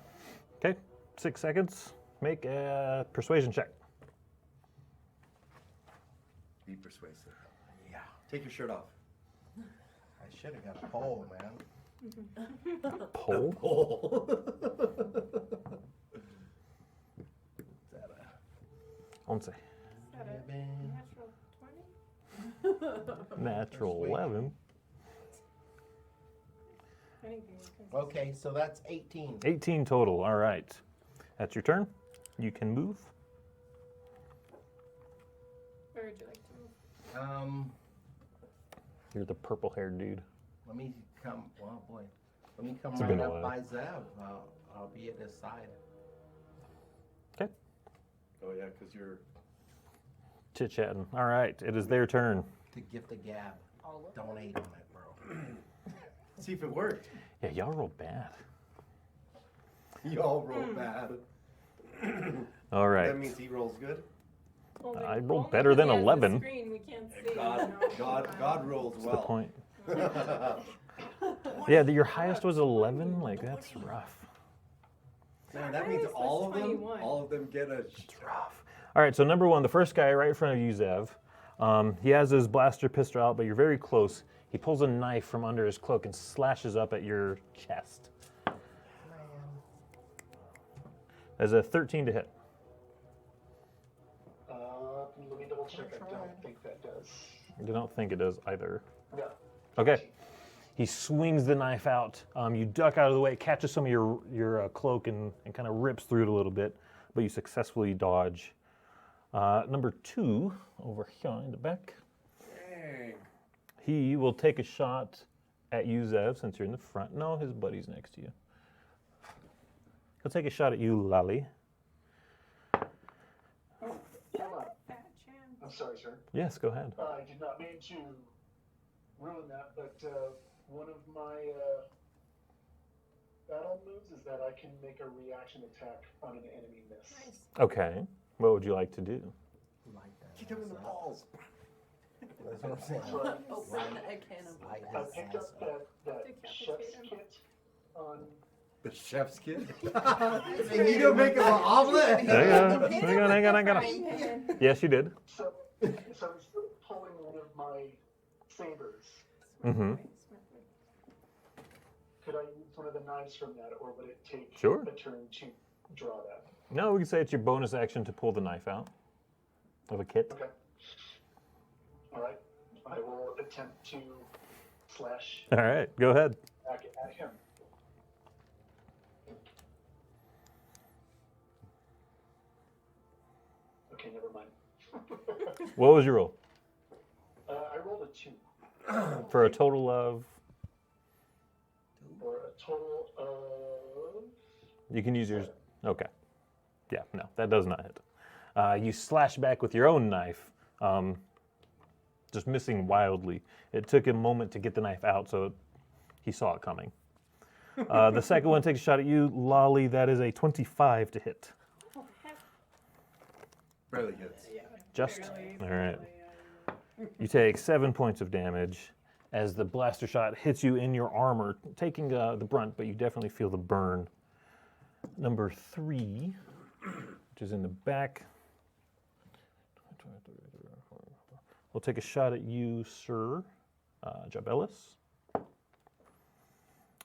Okay, 6 seconds. Make a persuasion check. Be persuasive. Yeah. Take your shirt off. I should have got a pole, man. Pole? Oh. Is that a 11. Is that a ribbon? natural 20? Natural Persuasion. 11. Anything. Okay, so that's 18. 18 total, all right. That's your turn. You can move. Where would you like to move? You're the purple-haired dude. Let me come. Oh boy. Let me come It's right been a up while. by Zev. I'll be at his side. Okay, Oh yeah, because you're. chit-chatting. All right, it is their turn. To gift a gab. All of Donate on it, bro. See if it worked. Yeah, y'all roll bad. Y'all roll bad. All right. That means he rolls good. Only- I rolled only better 'cause than he has the 11. Screen, we can't see. God rolls What's the well. point? Yeah, your highest was 11? Like, that's rough. Man, that My means highest was 21. all of them get a. It's rough. All right, so number one, the first guy right in front of you, Zev. He has his blaster pistol out, but you're very close. He pulls a knife from under his cloak and slashes up at your chest. As a 13 to hit. Let me double check. I don't think that does. I don't think it does either. No. Okay. He swings the knife out. You duck out of the way, it catches some of your cloak and kind of rips through it a little bit, but you successfully dodge. Number two, over here in the back. Dang. He will take a shot at you, Zev, since you're in the front. No, his buddy's next to you. He'll take a shot at you, Lolly. Hold on. Fat chance. I'm sorry, sir. Yes, go ahead. I did not mean to ruin that, but one of my battle moves is that I can make a reaction attack on an enemy miss. Nice. Okay. What would you like to do? Kick him in the balls. That's what I'm saying. So Open a can of Light I his picked ass up that Decapitate chef's him. kit on. The chef's kid. And you don't make him an omelet. Hang on. Yes, you did. So I was pulling one of my sabers. Mm-hmm. Could I use one of the knives from that, or would it take Sure. a turn to draw that? No, we can say it's your bonus action to pull the knife out of a kit. Okay. All right. I will attempt to slash All right, go ahead. back at him. Okay, never mind. What was your roll? I rolled a 2 For a total of, for a total of. you can use yours. Okay. Yeah, no, that does not hit. You slash back with your own knife, just missing wildly. It took a moment to get the knife out, so he saw it coming. The second one takes a shot at you, Lolly. That is a 25 to hit. Barely hits. Just? All right. You take 7 points of damage as the blaster shot hits you in your armor, taking the brunt, but you definitely feel the burn. Number 3, which is in the back. We'll take a shot at you, Sir Jabellis.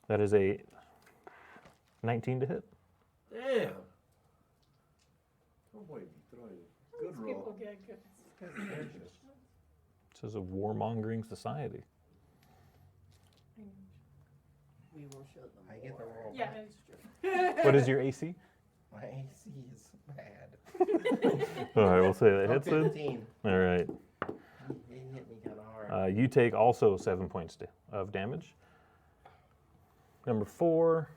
That is a 19 to hit. Damn. Oh boy, throwing. Good roll. People get good. This is a warmongering society. We will show them. I get the roll. Yeah, it's true. What is your AC? My AC is bad. All right, we'll say that I'm hits it. 15. All right. It hit me kind of hard. You take also 7 points of damage. Number 4,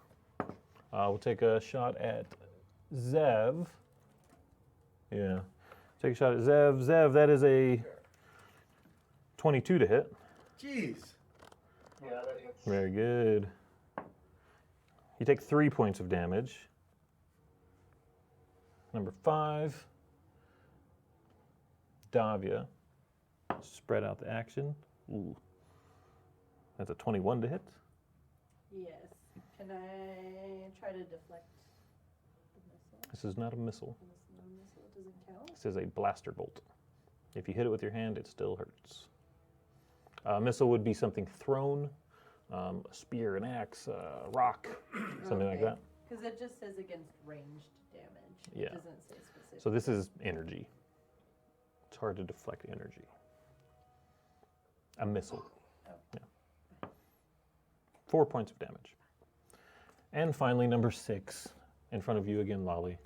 we'll take a shot at Zev. Yeah. Take a shot at Zev. Zev, that is a 22 to hit. Jeez. Yeah, that hits. Very good. You take 3 points of damage. Number 5, Davia. Spread out the action. Ooh. That's a 21 to hit. Yes. Can I try to deflect the missile? This is not a missile. This non-missile doesn't count? This is a blaster bolt. If you hit it with your hand, it still hurts. A missile would be something thrown, a spear, an axe, a rock, something like that. Because it just says against ranged damage. Yeah. It doesn't say specific. So this is energy. It's hard to deflect energy. A missile. Oh. Yeah. 4 points of damage. And finally, number 6, in front of you again, Lolly.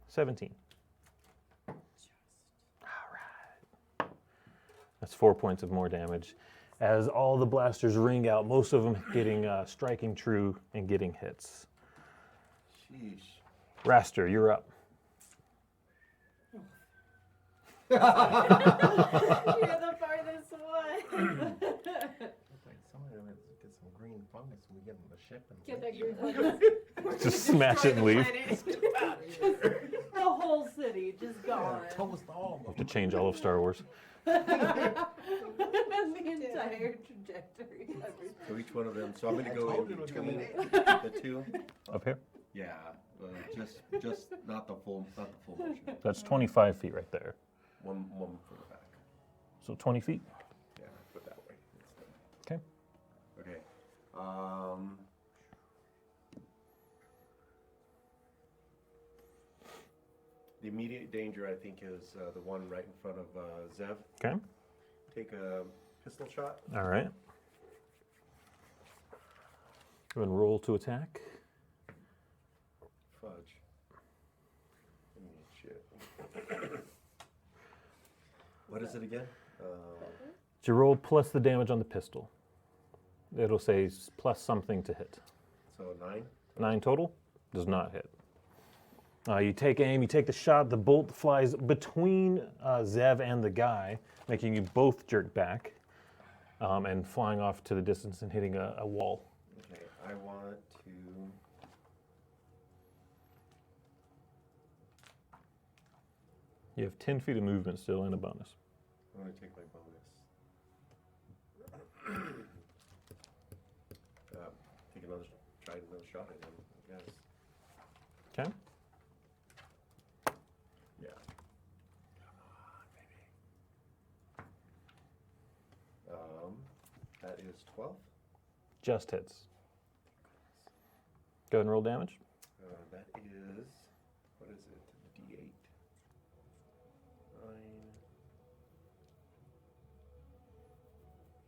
17. All right. That's 4 points of more damage. As all the blasters ring out, most of them getting striking true and getting hits. Sheesh. Raster, you're up. You're the farthest one. Looks like somebody went to get some green green fungus and we get on the ship and Get leave. that green fungus. Just smash it and leave. The whole city just gone. Toast all Have of to them. change all of Star Wars. The entire trajectory. So each one of them. So I'm going to I go told in you it was between coming the two. Up here? Yeah, just not the full motion. That's 25 feet right there. One for the back. So 20 feet. Yeah, put that way. Okay. Okay. The immediate danger, I think, is the one right in front of Zev. Okay. Take a pistol shot. All right. Go ahead and roll to attack. Fudge. Shit. What is it again? It's your roll plus the damage on the pistol. It'll say plus something to hit. So 9. 9 total. Does not hit. You take aim, you take the shot, the bolt flies between Zev and the guy, making you both jerk back and flying off to the distance and hitting a wall. Okay, I want to. You have 10 feet of movement still and a bonus. I'm going to take my bonus. Take another, try another shot at him, I guess. Okay. Yeah. Come on, baby. That is 12. Just hits. Go ahead and roll damage. That is, what is it? D8. 9.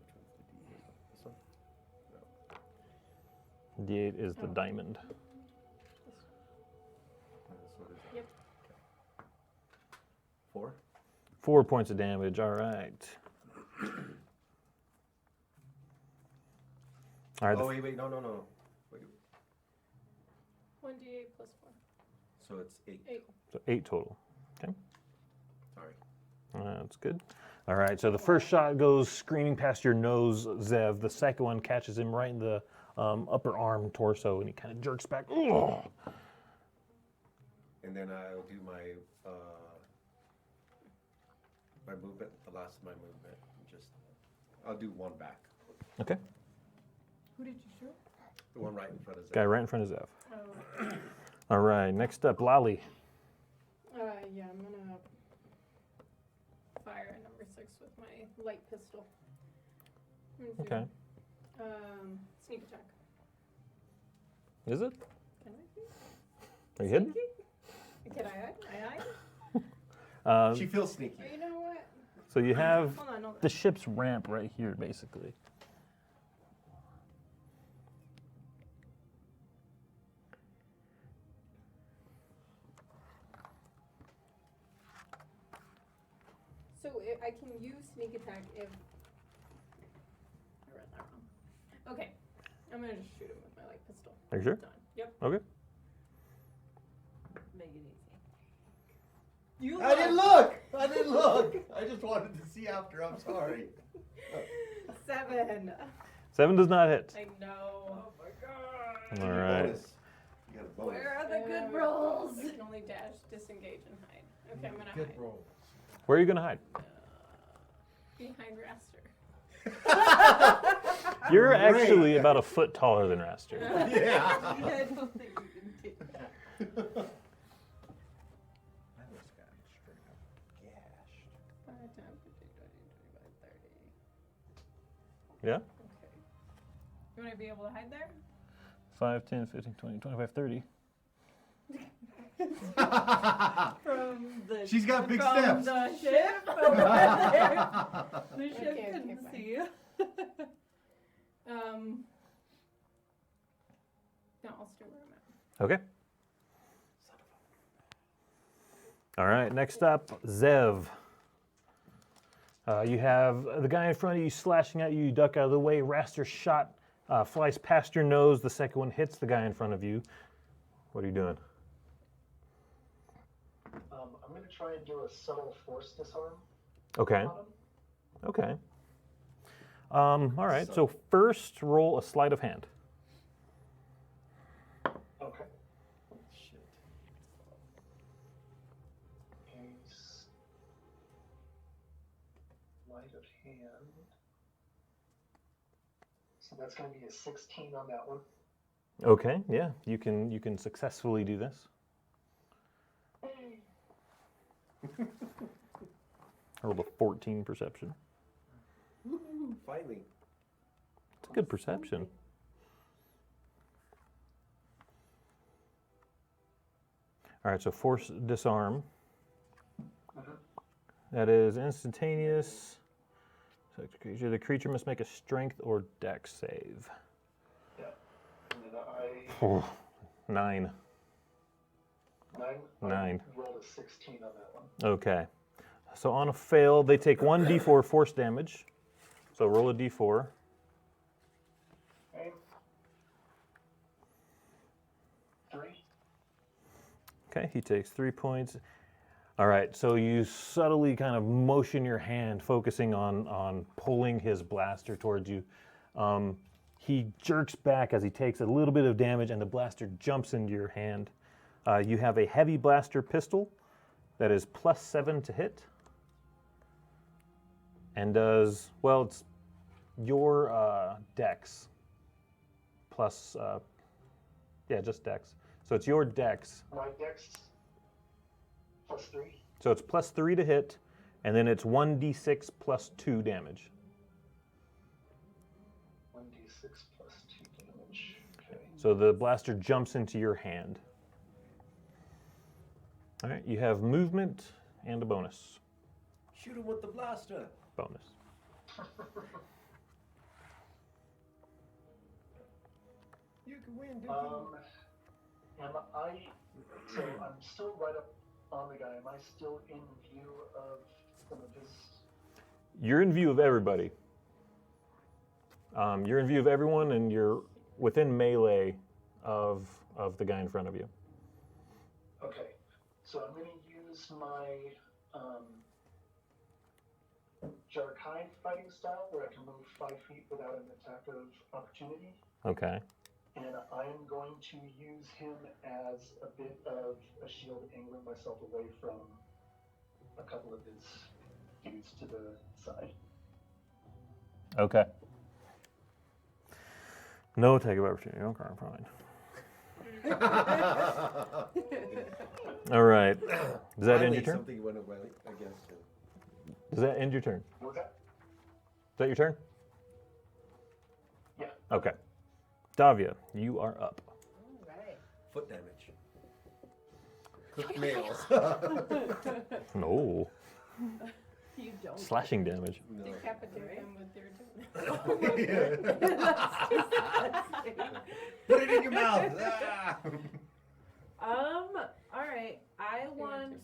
Which one's the D8? This one? No. D8 is the diamond. So what is it? Yep. Okay. 4? 4 points of damage. All right. All right. Oh, wait, no. Wait. 1d8 plus 4. So it's 8. 8. So 8 total. Okay. Sorry. That's good. All right. So the first shot goes screaming past your nose, Zev. The second one catches him right in the upper arm, torso, and he kind of jerks back. Ugh. And then I'll do my my movement, the last of my movement. I'll do one back. Okay. Who did you shoot? The one right in front of Zach. Guy right in front of Zev. Oh. All right. Next up, Lolly. Yeah, I'm gonna fire at number 6 with my light pistol. I'm gonna do, Okay. Sneak attack. Is it? Can I do? Are you hidden? Sneaky? Can I hide? She feels sneaky. You know what? So you have Hold on. the ship's ramp right here, basically. So I can use sneak attack if I read that wrong. Okay, I'm gonna just shoot him with my light pistol. Are you sure? Done. Yep. Okay. Make it easy. You I didn't look! I just wanted to see after. I'm sorry. 7. 7 does not hit. I know. Oh my god. All right. Bonus. You got a bonus. Where are the good rolls? I can only dash, disengage, and hide. Okay, I'm gonna Good hide. roll. Where are you going to hide? Behind Raster. You're actually about a foot taller than Raster. Yeah. I don't think you can do that. I just got straight up gashed. 5, 10, 15, 20, 25, 30. Yeah? Okay. You want to be able to hide there? 5, 10, 15, 20, 25, 30. From the She's got big from steps. the ship over there. The ship Okay, couldn't fine. see you. No, I'll stay where I'm at. Okay. All right, next up, Zev. You have the guy in front of you slashing at you. You duck out of the way. Raster's shot flies past your nose. The second one hits the guy in front of you. What are you doing? I'm going to try and do a subtle force disarm Okay. on him. Okay. All right, so first roll a sleight of hand. Okay. Shit. Ace. Light of hand. So that's going to be a 16 on that one. Okay, yeah, you can successfully do this. I rolled a 14 perception. Finally. It's a good perception. All right, so force disarm. That is instantaneous. The creature must make a strength or dex save. Yeah. And then I Oh, 9. 9. 9. I rolled a 16 on that one. Okay. So on a fail, they take 1d4 force damage. So roll a d4. Okay. 3. Okay, he takes 3 points. All right, so you subtly kind of motion your hand, focusing on pulling his blaster towards you. He jerks back as he takes a little bit of damage, and the blaster jumps into your hand. You have a heavy blaster pistol that is +7 to hit, and does, well, it's your dex plus, yeah, just dex. So it's your dex. My dex +3. So it's +3 to hit, and then it's 1d6 +2 damage. 1d6 +2 damage. Okay. So the blaster jumps into your hand. All right, you have movement and a bonus. Shoot him with the blaster. Bonus. You can win, dude. Am I, so I'm still right up on the guy. Am I still in view of some of his? You're in view of everybody. You're in view of everyone, and you're within melee of the guy in front of you. Okay, so I'm going to use my Jarkai fighting style, where I can move 5 feet without an attack of opportunity. Okay. And I'm going to use him as a bit of a shield, angling myself away from a couple of his dudes to the side. Okay. No attack of opportunity. Okay, fine. All right. Does that end your turn? Something went away against him. Does that end your turn? What's that? Is that your turn? Yeah. Okay. Davia, you are up. All right. Foot damage. Cooked nails. No. You don't Slashing damage. No. decapitate them with their Put it in your mouth. All right. I want.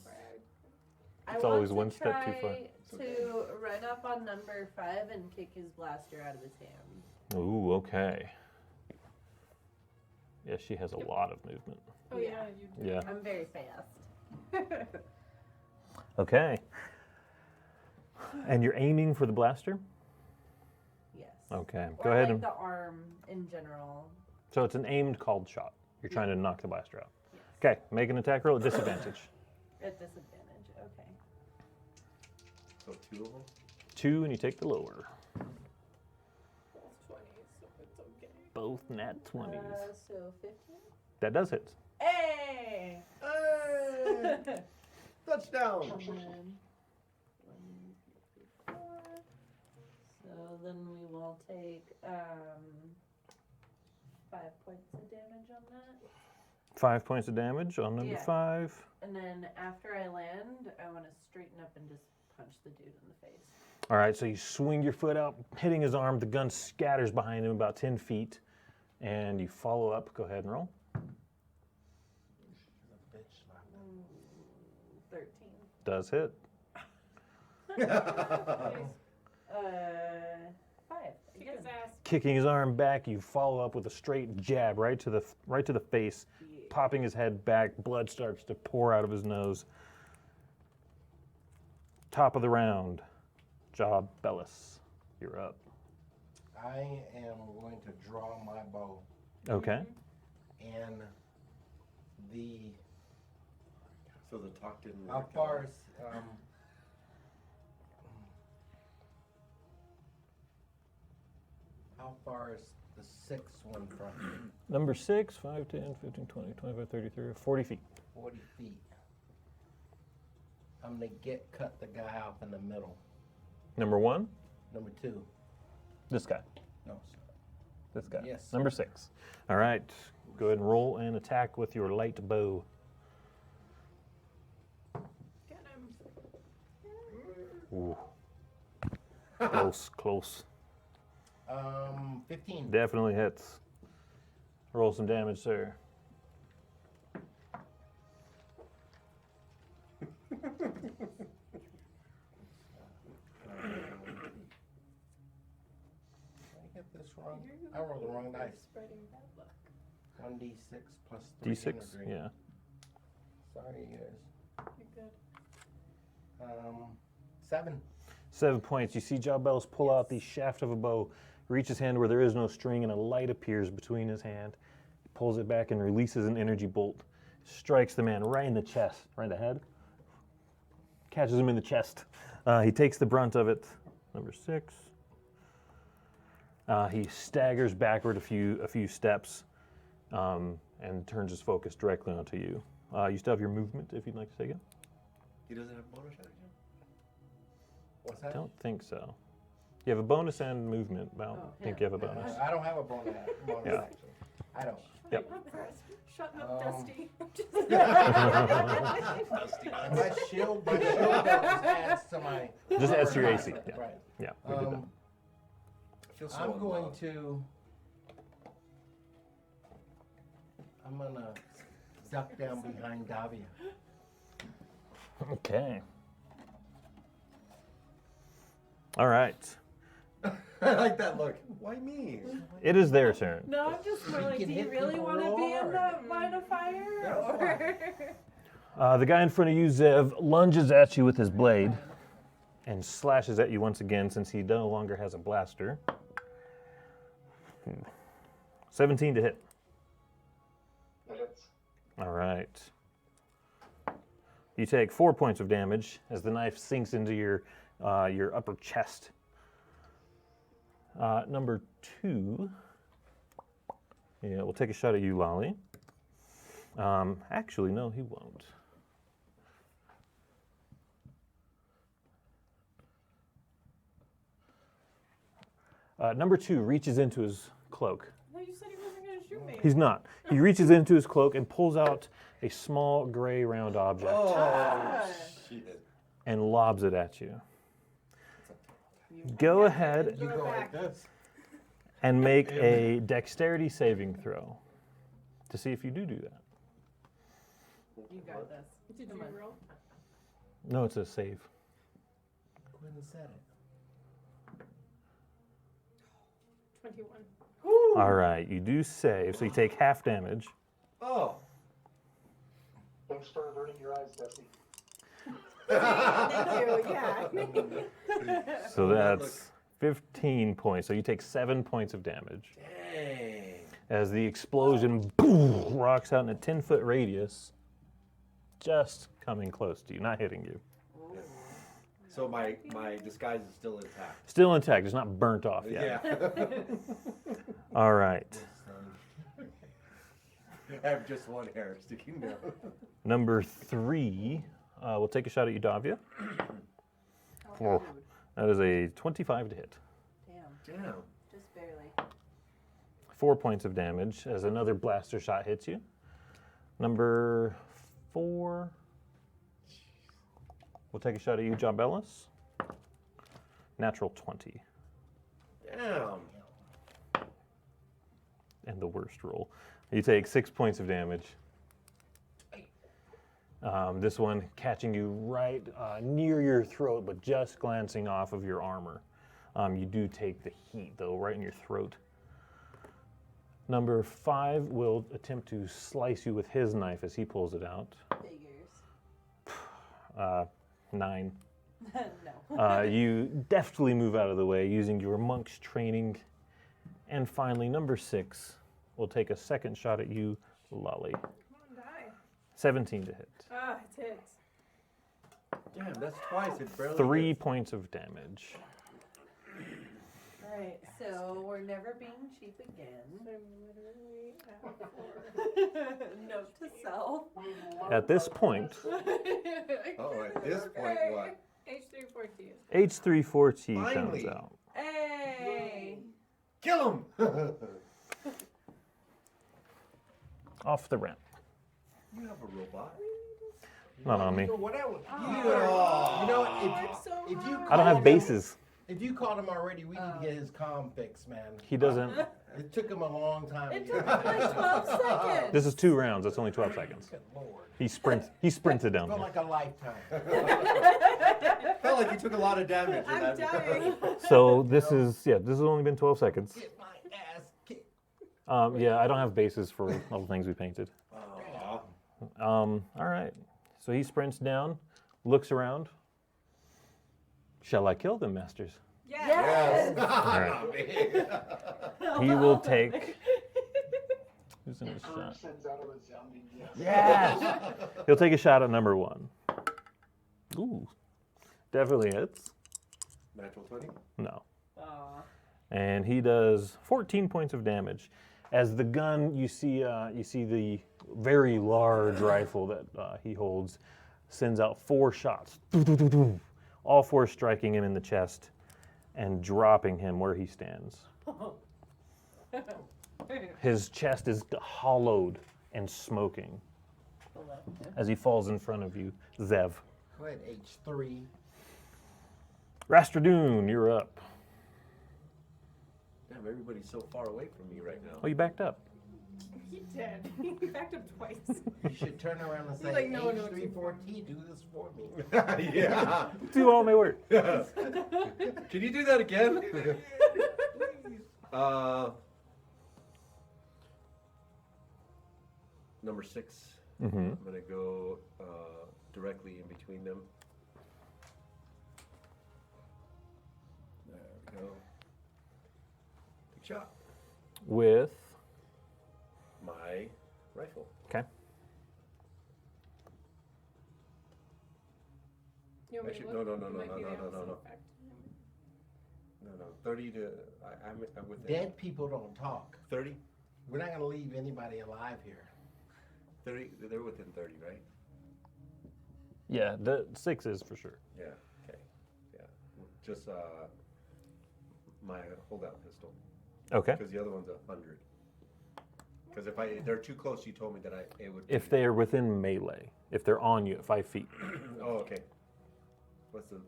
It's always one step too far. To run up on number 5 and kick his blaster out of his hand. Ooh, okay. Yeah, she has a lot of movement. Oh yeah, you do. Yeah. I'm very fast. Okay. And you're aiming for the blaster? Yes. Okay. Or Go ahead like and. the arm in general. So it's an aimed called shot. You're trying to knock the blaster out. Yes. Okay. Make an attack roll at disadvantage. At disadvantage. Okay. So 2 of them? 2, and you take the lower. Both 20s, so it's okay. Both nat 20s. So 15. That does hit. Hey! Hey! Touchdown! And then 1, 2, 3, 4. So then we will take 5 points of damage on that. 5 points of damage on number Yeah. 5. And then after I land, I want to straighten up and just punch the dude in the face. All right, so you swing your foot out, hitting his arm. The gun scatters behind him about 10 feet, and you follow up. Go ahead and roll. 13. Does hit. 5. Kick his ass. Kicking his arm back, you follow up with a straight jab right to the face, popping his head back. Blood starts to pour out of his nose. Top of the round, Job Bellis, you're up. I am going to draw my bow. Okay. And So the talk didn't how work far out. is how far is the sixth one from me? Number 6, 5, 10, 15, 20, 25, 30, 30, 40 feet. 40 feet. I'm gonna cut the guy off in the middle. Number 1, Number 2. this guy. No, sir. This guy. Yes. Number 6. All right. Go ahead and roll and attack with your light bow. Get him. Ooh. Close, close. 15. Definitely hits. Roll some damage, sir. Did I get this wrong? I rolled the wrong dice. Spreading bad luck. 1d6 plus 3 D6, energy. yeah. Sorry, you guys. You're good. 7. 7 points. You see Jabel's pull out the shaft of a bow, reach his hand where there is no string, and a light appears between his hand. He pulls it back and releases an energy bolt. Strikes the man right in the chest, right in the head. Catches him in the chest. He takes the brunt of it. Number 6. He staggers backward a few steps and turns his focus directly onto you. You still have your movement if you'd like to take it. He doesn't have bonus action? What's I that? don't think so. You have a bonus and movement, but I don't think you have a bonus. I don't have a bonus Yeah. action. I don't. Yep. Shut up, Dusty. My shield just adds to my. Just adds to your AC. Right. Yeah. Right. Yeah, we did that. I feel so I'm going unloved. to. I'm gonna duck down behind Davia. Okay. All right. I like that look. Why me? It is their turn. No, I'm just more like, do can you hit really people want to real be in hard. the line of fire? That's Or... The guy in front of you, Zev, lunges at you with his blade and slashes at you once again since he no longer has a blaster. 17 to hit. That hits. All right. You take 4 points of damage as the knife sinks into your upper chest. Number 2. Yeah, we'll take a shot at you, Lolly. Actually, no, he won't. Number 2 reaches into his cloak. No, you said he wasn't going to shoot me. He's not. He reaches into his cloak and pulls out a small gray round object Oh, shit. and lobs it at you. Go ahead You go like this. and make a dexterity saving throw to see if you do that. You got this. Did you roll? No, it's a save. Quinn said it. 21. All right, you do save, so you take half damage. Oh. Thanks for averting your eyes, Dusty. Thank you, yeah. So that's 15 points. So you take 7 points of damage Dang. as the explosion boom, rocks out in a 10-foot radius, just coming close to you, not hitting you. So my disguise is still intact. Still intact, it's not burnt off yet. Yeah. All right. I have just one hair sticking down. Number 3, we'll take a shot at you, Davia. Oh, that is a 25 to hit. Damn, Damn. just barely. 4 points of damage as another blaster shot hits you. Number 4, we'll take a shot at you, John Bellis. Natural 20. Damn. And the worst roll. You take 6 points of damage. This one catching you right near your throat, but just glancing off of your armor. You do take the heat, though, right in your throat. Number 5 will attempt to slice you with his knife as he pulls it out. Figures. 9. No. You deftly move out of the way using your monk's training And finally, number 6 will take a second shot at you, Lolly. Come on, die. 17 to hit. Ah, it hits. Damn, that's twice. It barely 3 hits. points of damage. Alright, so we're never being cheap again. I'm literally at 4. Note to self. At this point, Oh, at this point, what? H340. H34T Finally. comes out. Hey! Kill him! Off the ramp. You have a robot. Not on me. You know what I would? Oh. You know what? I'm so If you hot. I don't have called him- bases. If you called him already, we need to get his comm fixed, man. He doesn't. It took him a long time. It to took get like 12 seconds. This is 2 rounds. That's only 12 seconds. Good Lord. He sprinted down Felt here. like a lifetime. Felt like you took a lot of damage. in I'm that. dying. So this is this has only been 12 seconds. Get my ass kicked. Yeah, I don't have bases for all the things we painted. Aw. All right. So he sprints down, looks around. Shall I kill them, masters? Yes! All right. He will take. Who's in his Kurt shot? sends out a resounding yes. Yes. He'll take a shot at number 1. Ooh, definitely hits. Natural 20? No. Aw. And he does 14 points of damage. As the gun, you see the very large rifle that he holds, sends out 4 shots, all 4 striking him in the chest and dropping him where he stands. His chest is hollowed and smoking as he falls in front of you, Zev. Go ahead, H3. Rastradoon, you're up. Damn, everybody's so far away from me right now. Oh, you backed up. He did. He backed up twice. You should turn around and say, like, no, no, H34T, do this for me. Yeah. Do all my work. Can you do that again? Number 6. Mm-hmm. I'm gonna go directly in between them. There we go. Big shot. With. My rifle. Okay. You want me to Actually, look? no. It might be the opposite No. effect. No. 30 to. I'm within. Dead people don't talk. 30. We're not going to leave anybody alive here. 30. They're within 30, right? Yeah, the 6 is for sure. Yeah. Okay. Yeah. Just my holdout pistol. Okay. Because the other one's 100. Because if they're too close, you told me that it would. If they are within melee, if they're on you at 5 feet. Oh, okay. What's the?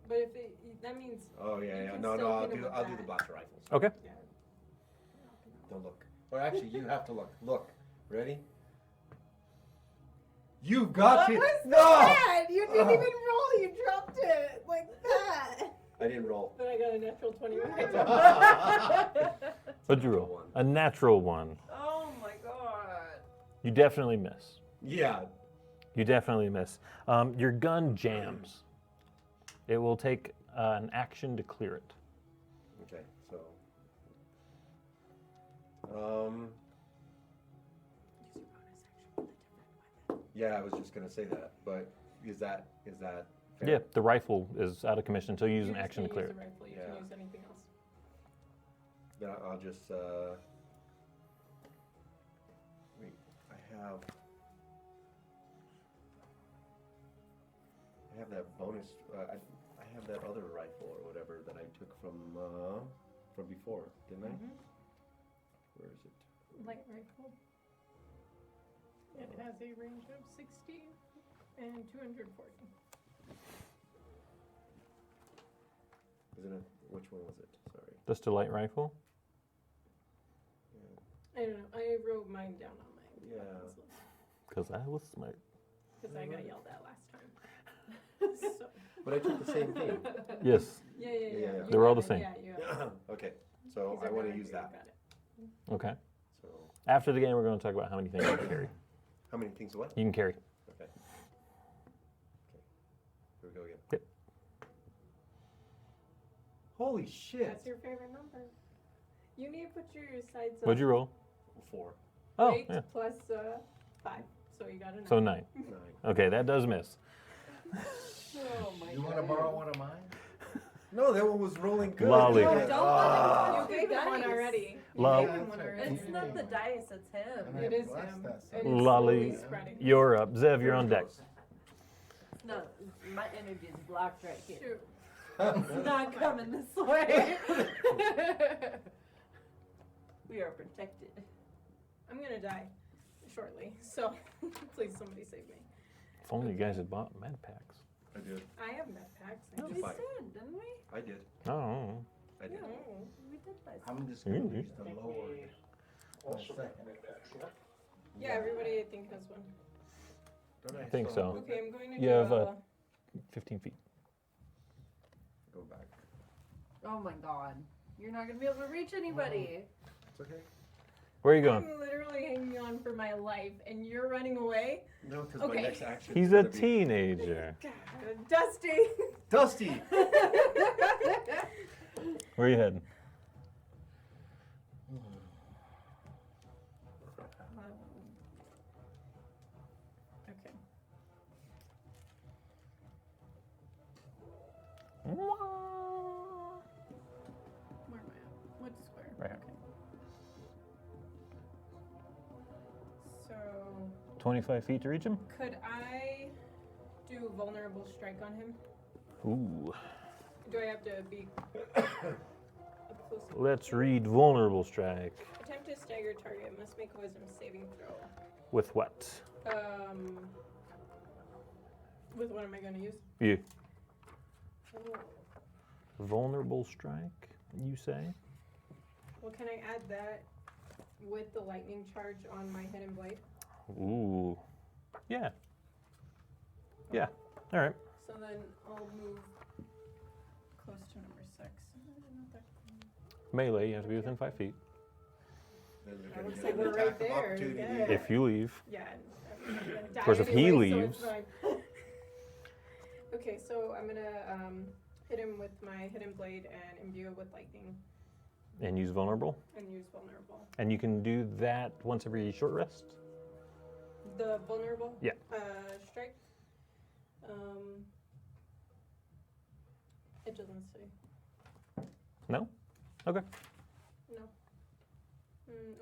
But if it, that means. Oh You yeah. can No, still I'll hit 'em do with I'll do that. the blaster rifles. Okay. Yeah. Don't look. Or actually, you have to look. Look. Ready? You got it. No! That? You didn't even roll. You dropped it like that. I didn't roll. Then I got a natural 20 when I What'd you roll? A natural 1. Oh my god. You definitely miss. Yeah. You definitely miss. Your gun jams. It will take an action to clear it. Okay. So. Yeah, I was just gonna say that, but is that fair? Yeah, the rifle is out of commission until you use You an just action to can't clear use it. the rifle. You Yeah. can use anything else. Then I'll just wait. I have that bonus. I have that other rifle or whatever that I took from before, didn't I? Mhm. Where is it? Light rifle. It has a range of 60 and 240. Isn't it? Which one was it? Sorry. Just a light rifle? I don't know. I wrote mine down on my Yeah. Because I was smart. because I got yelled at last time. So. But I took the same thing. Yes. Yeah. Yeah. You They were all got the it. same. Yeah, you got it. Okay. So These I are want to better use if you that. got it. Okay. So After the game, we're going to talk about how many things you can carry. how many things? What? You can carry. Okay. Okay. Here we go again. Yep. Holy shit! That's your favorite number. You need to put your sides up. What'd you roll? 4. Oh, Weight yeah. plus 5. So you got a 9. So 9. 9. Okay, that does miss. Oh my You god. want to borrow one of mine? No, that one was rolling good. Lolly. No, don't let him You gave him one already. You Lol. gave him one already. It's not the dice, it's him. And It I is blessed him. that son. And it's Lolly. slowly spreading. You're up. Zev, you're on deck. No, my energy is blocked right here. Shoot. It's not coming this way. We are protected. I'm gonna die shortly, so please somebody save me. If only you guys had bought med packs. I did. I have med packs. No, we Fine. did, didn't we? I did. Oh. I did. Oh. We did buy some. I'm just going to Mhm. use the lower. Also, second. Yeah, everybody I think has one. Don't I think still so. Okay, I'm going to You do have 15 feet. Go back. Oh my god. You're not gonna be able to reach anybody. It's okay. Where are you going? I'm literally hanging on for my life, and you're running away. No, because Okay. my next action. He's is a gonna be- teenager. God, Dusty. Dusty! Where are you heading? Okay. Where am I at? What square? Right here. Okay. So, 25 feet to reach him? could I do vulnerable strike on him? Ooh. Do I have to be up close? Let's read vulnerable strike. Attempt to stagger target. Must make a wisdom saving throw. With what? With what am I going to use? You. Oh. Vulnerable strike, you say? Well, can I add that with the lightning charge on my hidden blade? Ooh. Yeah. Yeah. All right. So then I'll move close to number 6. Melee, you have to be within 5 feet. Then they're I gonna would get say an we're attack right of there, opportunity. yeah. If you leave. Yeah. I'm gonna die course, if he anyway, so leaves- it's fine. Okay, so I'm gonna hit him with my hidden blade and imbue it with lightning And use vulnerable. and use vulnerable. And you can do that once every short rest. The vulnerable Yeah. strike. It doesn't say. No? Okay. No.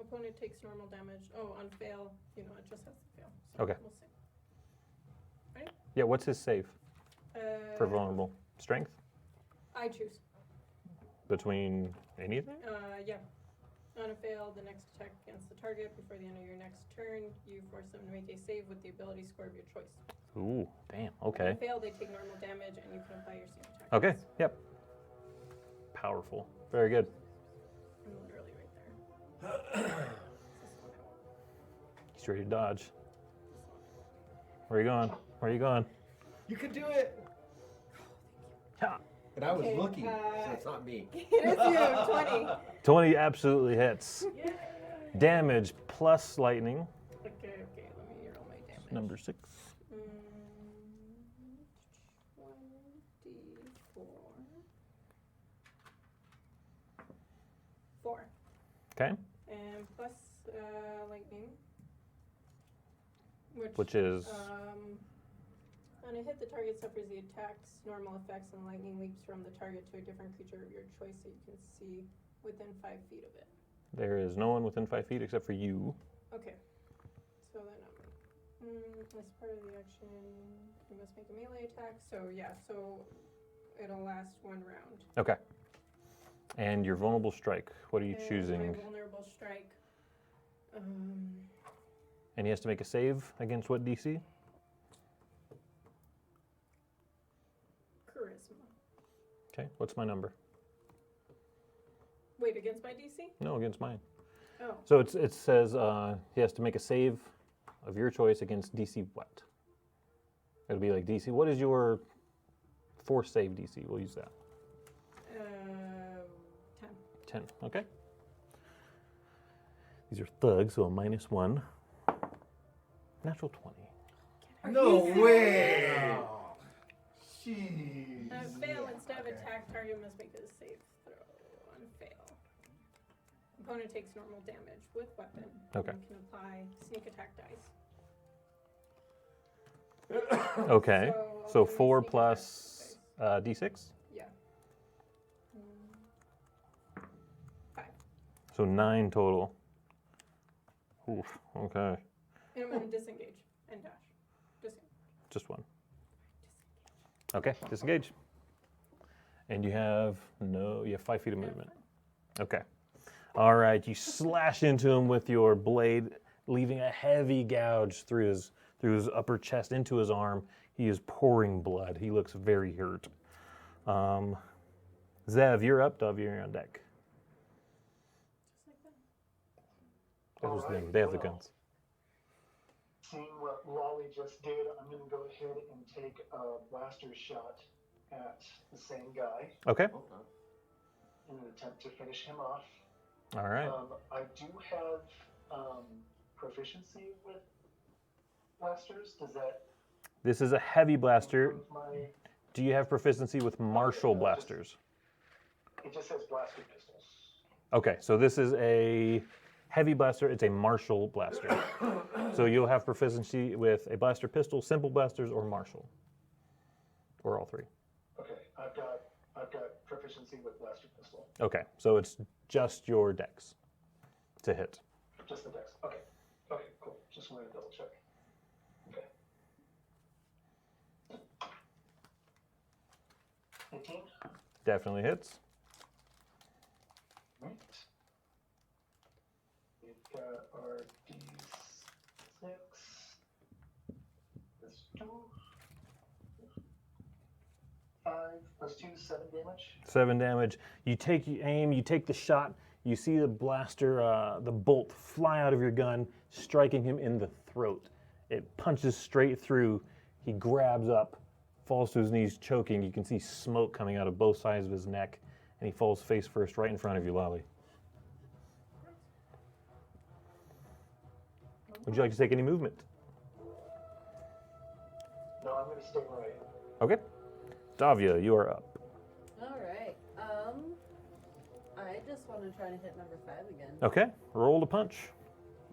Opponent takes normal damage. Oh, on fail, it just has to fail. So Okay. We'll see. Yeah, what's his save for Uh, vulnerable? Strength? I choose. Between anything? Yeah. On a fail, the next attack against the target before the end of your next turn, you force them to make a save with the ability score of your choice. Ooh, damn. On Okay. a fail, they take normal damage, and you can apply your same attack. Okay, yep. Powerful. Very good. I'm literally right there. He's ready to dodge. Where are you going? Where are you going? You can do it! Ha! And I was Okay, looking, so it's not me. It is you, 20. 20 absolutely hits. Yeah. Damage plus lightning. Okay, let me roll my damage. Number 6. 24. 4. Okay. And plus lightning. Which is On a hit, the target suffers the attack's normal effects, and lightning leaps from the target to a different creature of your choice that you can see within 5 feet of it. there is no one within 5 feet except for you. Okay. So then as part of the action, you must make a melee attack. So yeah, so it'll last 1 round. Okay. And your vulnerable strike. What are you And choosing? my vulnerable strike. And he has to make a save against what DC? Charisma. Okay. What's my number? Wait, against my DC? No, against mine. Oh. So it says he has to make a save of your choice against DC what? It'll be like DC. What is your force save DC? We'll use that. 10. 10. Okay. These are thugs, so a -1. Natural 20. No way! Jeez. Fail instead of attack, target must make a save throw on fail. Opponent takes normal damage with weapon. Okay. And can apply sneak attack dice. Okay. I'll So do my 4 sneak plus attack d6. Yeah. 5. So 9 total. Oof. Okay. And I'm going to disengage and dash. Disengage. Just 1. Okay. Disengage. And you have 5 feet of movement. Okay. All right. You slash into him with your blade, leaving a heavy gouge through his upper chest into his arm. He is pouring blood. He looks very hurt. Zev, you're up. Dov, you're on deck. That was them. They have the guns. Seeing what Lolly just did, I'm going to go ahead and take a blaster shot at the same guy Okay. in an attempt to finish him off. All right. I do have proficiency with blasters. Does that This is a heavy blaster. improve my... Do you have proficiency with martial blasters? It just says blaster pistols. Okay, so this is a heavy blaster. It's a martial blaster. So you'll have proficiency with a blaster pistol, simple blasters, or martial, or all 3. Okay, I've got proficiency with blaster pistol. Okay, so it's just your dex to hit. Just the dex. Okay. Okay, cool. Just wanted to double check. Okay. 18. Definitely hits. Right. We've got our D6. That's 2. 5 plus 2, 7 damage. 7 damage. You take aim, you take the shot, you see the blaster, the bolt fly out of your gun, striking him in the throat. It punches straight through. He grabs up, falls to his knees, choking. You can see smoke coming out of both sides of his neck, and he falls face first right in front of you, Lolly. Would you like to take any movement? No, I'm going to stay where I am. Okay. Davia, you are up. All right. I just want to try to hit number 5 again. Okay. Roll to punch.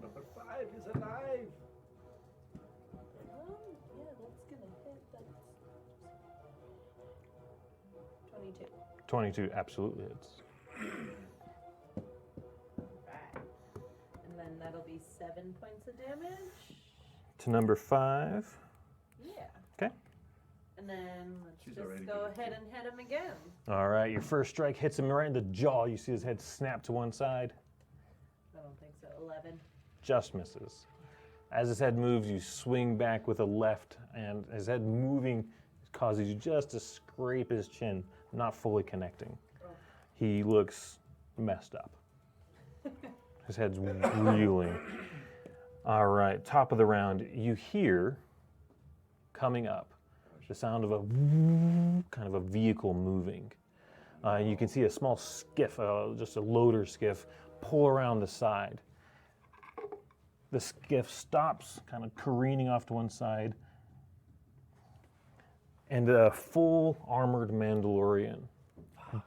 Number 5 is alive. Yeah, that's gonna hit. That's 22. 22 absolutely hits. Right. And then that'll be 7 points of damage. To number 5. Yeah. Okay. And then She's let's already just go good. ahead and hit him again. All right. Your first strike hits him right in the jaw. You see his head snap to one side. I don't think so. 11. Just misses. As his head moves, you swing back with a left, and his head moving causes you just to scrape his chin, not fully connecting. He looks messed up. His head's reeling. All right, top of the round, you hear coming up the sound of a kind of a vehicle moving. You can see a small skiff, just a loader skiff, pull around the side. The skiff stops, kind of careening off to one side, and a full armored Mandalorian,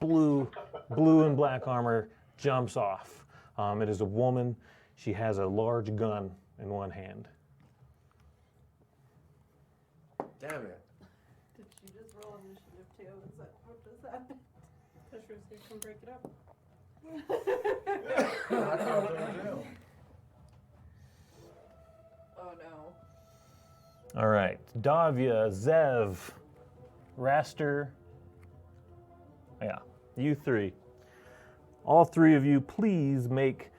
blue and black armor, jumps off. It is a woman. She has a large gun in one hand. Damn it. Did she just roll initiative too? Is that what does that? Pushers, they can break it up. That's what I was gonna do. Oh no. All right, Davia, Zev, Raster, yeah, you 3. All 3 of you, please make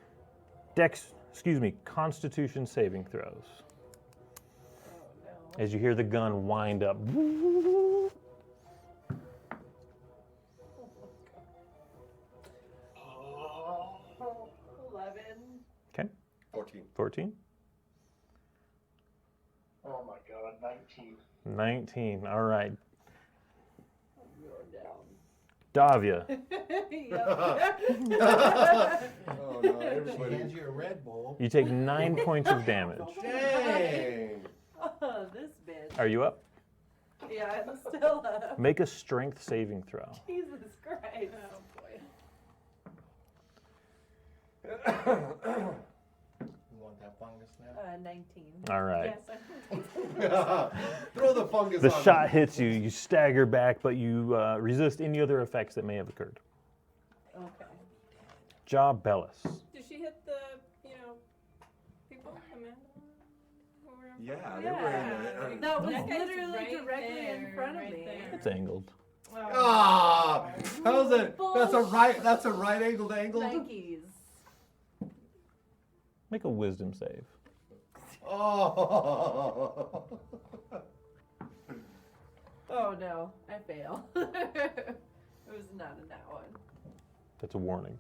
Constitution saving throws. Oh no. As you hear the gun wind up. 11. Okay, 14. 14, Oh my god, 19. 19, all right. I'm going down. Davia, Yep. Oh no, She everybody. hands you a Red Bull. you take 9 points of damage. Dang. Oh, this bitch. Are you up? Yeah, I'm still up. Make a strength saving throw. Jesus Christ. Oh boy. You want that fungus now? 19. All right. Yes, Throw the fungus The on shot me. hits you. You stagger back, but you resist any other effects that may have occurred. Okay. Jawbellis. Did she hit the, people? Amanda? Who were in Yeah, front? they were in the. That was That guy's literally right directly in there, front of right me. there. It's angled. Ah, how's it? That's a right angled angle. Nikes. Make a wisdom save. Oh. Oh no, I fail. It was not in that one. That's a warning.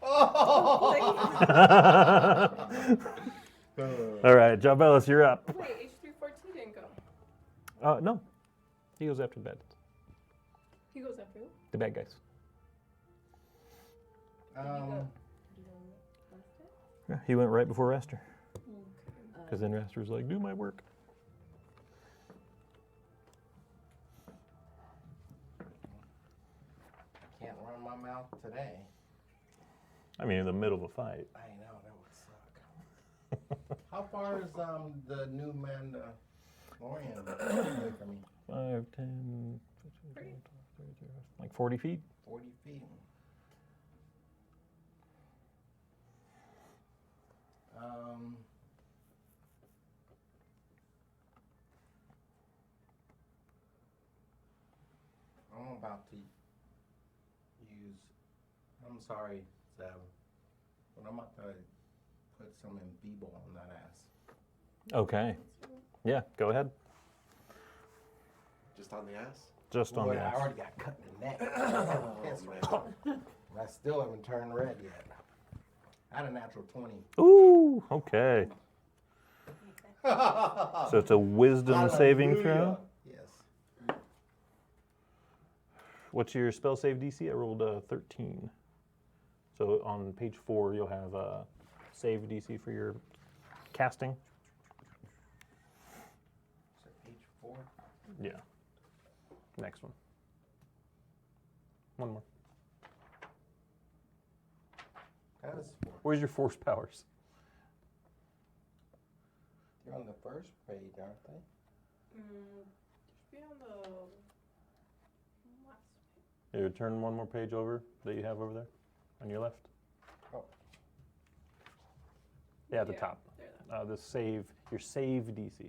Oh. All right, Jawbellis, you're up. Wait, H314 didn't go. No. He goes after the bad. He goes after who? The bad guys. Yeah, he went right before Raster. Because then Raster was like, do my work. Can't run my mouth today. I mean, in the middle of a fight. I know, that would suck. How far is the new Mandalorian away from me? 5, 10, 15, 20, 30, like 40 feet. 40 feet. I'm about to use, I'm sorry, Zeb, but I'm about to put some Beeble on that ass. Okay. Yeah, go ahead. Just on the ass? Just on Boy, the I ass. already got cut in the neck. Pissed right now. And I still haven't turned red yet. I had a natural 20. Ooh, okay. So it's a wisdom saving throw. Hallelujah. Yes. What's your spell save DC? I rolled a 13. So on page 4, you'll have a save DC for your casting. Is it page 4? Yeah. Next one. One more. That is 4. Where's your force powers? They're on the first page, aren't they? Should be on the last page. Here, turn one more page over that you have over there on your left. Oh. Yeah, at the Yeah, top. there. The save, your save DC.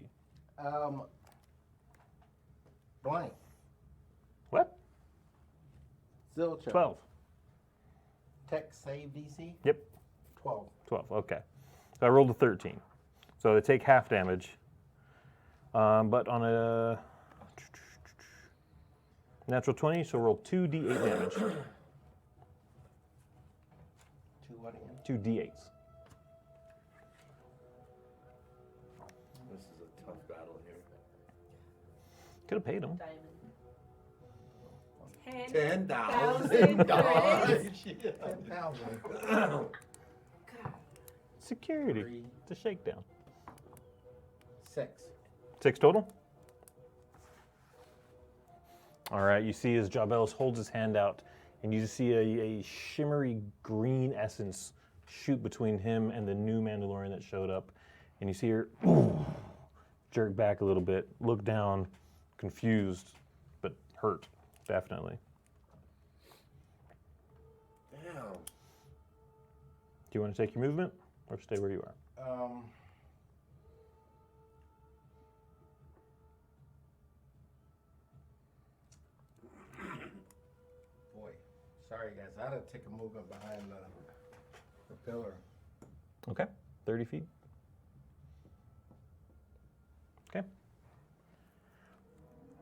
Blank. What? Zilch. 12. Tech save DC? Yep. 12. 12, okay. So I rolled a 13. So they take half damage. But on a natural 20, so roll 2d8 damage. 2 what again? 2 d8s. This is a tough battle here. Could have paid them. Diamond. $10,000. 10,000. Security. 3, It's a shakedown. 6. 6 total? All right, you see as Jawbellis holds his hand out, and you just see a shimmery green essence shoot between him and the new Mandalorian that showed up. And you see her jerk back a little bit, look down, confused, but hurt, definitely. Damn. Do you want to take your movement or stay where you are? Boy, sorry guys, I had to take a movement behind the pillar. Okay, 30 feet. Okay.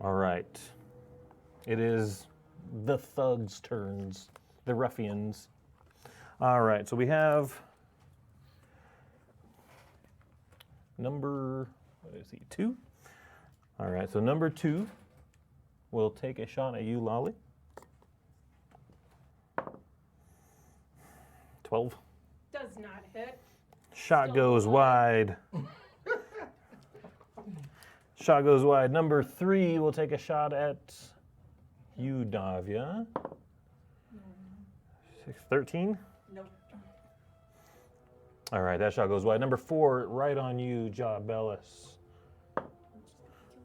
All right. It is the thugs' turns, the ruffians. All right, so we have number, what is he, 2? All right, so number 2 will take a shot at you, Lolly. 12. Does not hit. Shot Still goes alive. wide. Shot goes wide. Number 3 will take a shot at you, Davia. 13? Nope. All right, that shot goes wide. Number 4, right on you, Jabellis.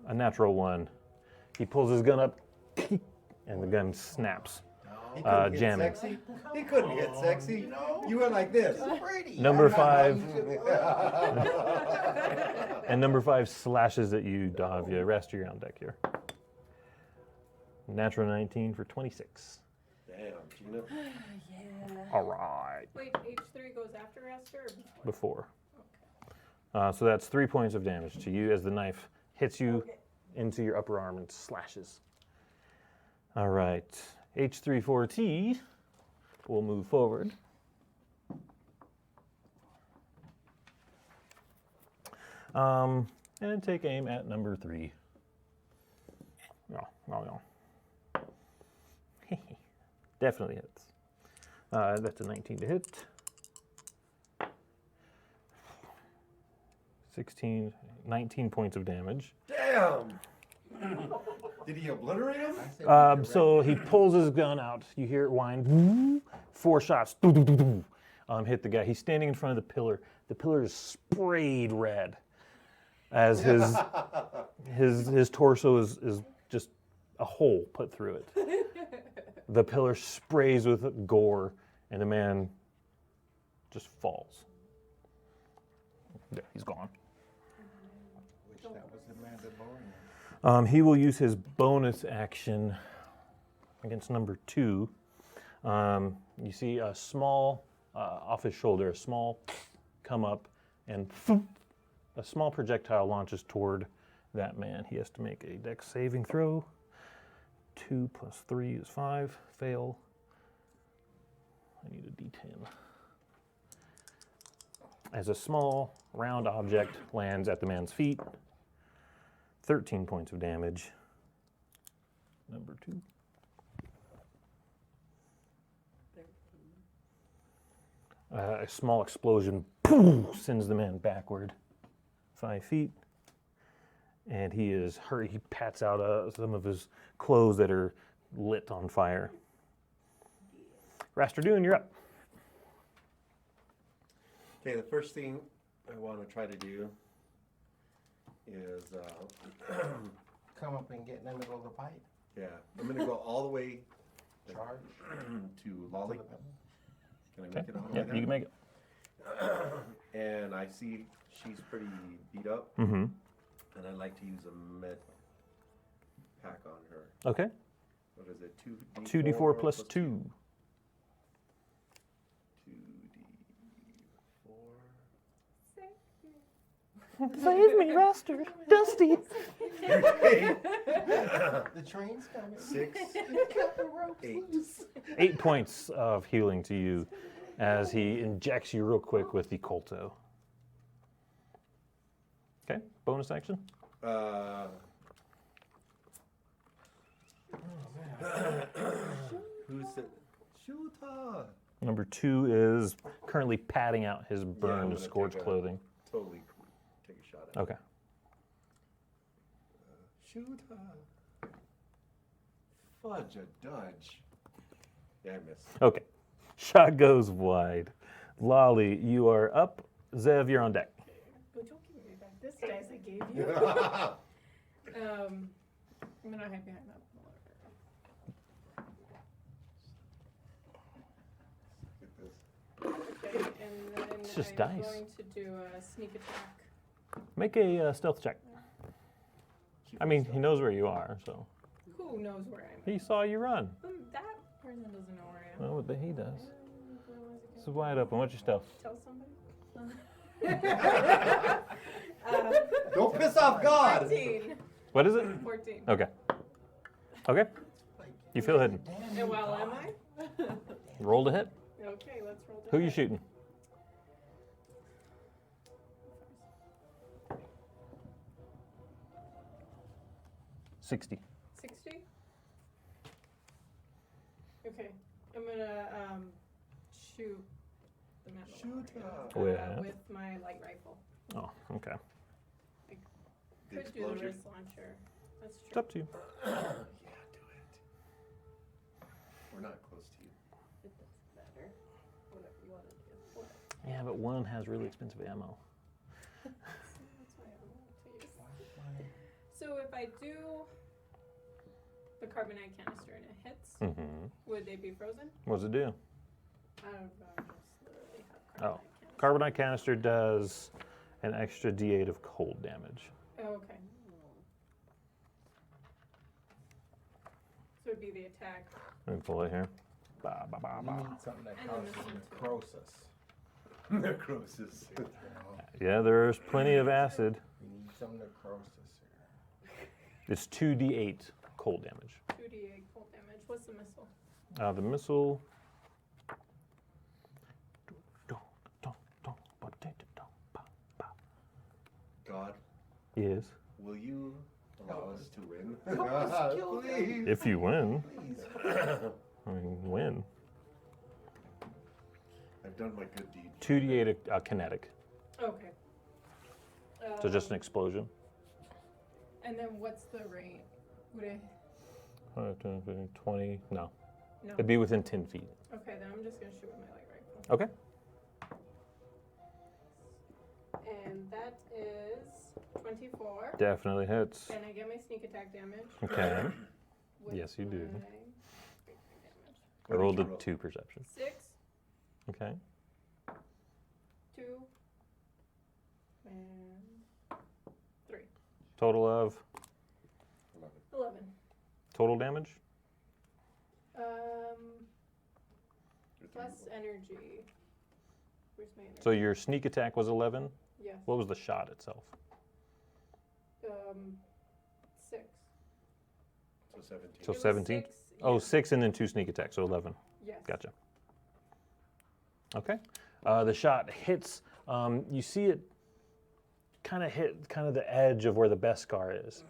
A natural 1. He pulls his gun up, and the gun snaps. He couldn't get Jamming. sexy. He couldn't get sexy. You went like this. Number 5. And number 5 slashes at you, Davia. Rest, you're on deck here. Natural 19 for 26. Damn, Gina. All right. Wait, H3 goes after Rester or before? Before. So that's 3 points of damage to you as the knife hits you into your upper arm and slashes. All right. H34T will move forward. And take aim at number 3. No. Definitely hits. That's a 19 to hit. 16, 19 points of damage. Damn. Did he obliterate him? So he pulls his gun out. You hear it whine. 4 shots. Hit the guy. He's standing in front of the pillar. The pillar is sprayed red as his torso is just a hole put through it. The pillar sprays with gore, and the man just falls. There, he's gone. Wish that was the Mandalorian. He will use his bonus action against number 2. You see a small, off his shoulder, a small come up, and a small projectile launches toward that man. He has to make a dex saving throw. 2 plus 3 is 5. Fail. I need a D10. As a small, round object lands at the man's feet. 13 points of damage. Number 2. A small explosion sends the man backward 5 feet. And he is hurt. He pats out some of his clothes that are lit on fire. Rasterdoon, you're up. Okay, the first thing I want to try to do is, Come up and get in the middle of the fight. yeah, I'm going to go all the way Charge. to Lolly. Can I make it all the Yeah, way there? you can make it. And I see she's pretty beat up, Mm-hmm. and I'd like to use a med pack on her. Okay. What is it? 2d4 plus 2. 2d4. Save me, Raster. Dusty. The train's coming. 6, 8. 8 points of healing to you as he injects you real quick with the Colto. Okay, bonus action. Who's it? Shooter. Number 2 is currently patting out his I'm burned, gonna scorched take a- clothing. Totally take a shot at Okay. it. Shooter. Fudge a dudge. Yeah, I missed. Okay. Shot goes wide. Lolly, you are up. Zev, you're on deck. Oh, don't give me back this dice I gave you. I'm gonna hide behind that. Okay, and then It's just I'm dice. going to do a sneak attack. Make a stealth check. I mean, he knows where you are, so. Who knows where I'm He saw you run. at? That person doesn't know where I am. Well, but he does. It's wide open. What's your stealth? Tell somebody. Don't piss off God. 14. What is it? 14. Okay. Okay. You feel hidden. Yeah, well, am I? Roll to hit. Okay, let's roll. Who are you shooting? $60. 60? Okay, I'm gonna shoot the Mandalore. Shoot With? With my light rifle. Oh, okay. Could do the explosion? wrist launcher. That's It's true. up to you. Yeah, do it. We're not close to you. It doesn't matter. Whatever you want to do. Yeah, but one has really expensive ammo. That's why I don't want to use. So if I do the carbonite canister and it hits, would they be frozen? What does it do? I don't know. I just literally have Oh, carbonite canister. carbonite canister does an extra D8 of cold damage. Oh, okay. So it'd be the attack. Let me pull it here. Ba, ba, ba, We ba. need something that And causes the missile too. necrosis. Necrosis. You know? Yeah, there's plenty of acid. We need some necrosis here. It's 2d8 cold damage. 2d8 cold damage. What's the missile? The missile. God, Is will you allow us to win? Help us kill them. Please. if you win. Please. I mean, win. I've done my good deed. 2d8 kinetic. Okay. So just an explosion. And then what's the rate? Would it? 5, 10, 15, 20. No. No. It'd be within 10 feet. Okay, then I'm just gonna shoot with my light rifle. Okay. And that is 24. Definitely hits. And I get my sneak attack damage. Okay. with Yes, you do. my I rolled a What did you roll? 2 perception. 6, Okay. 2, and 3. Total of 11. total damage? Plus energy. Where's my energy? So your sneak attack was 11. Yes. What was the shot itself? 6. So 17. So It was 17? 6, Oh, yeah. 6 and then 2 sneak attacks, so 11. Yes. Gotcha. Okay. The shot hits. You see it kind of hit kind of the edge of where the Beskar is.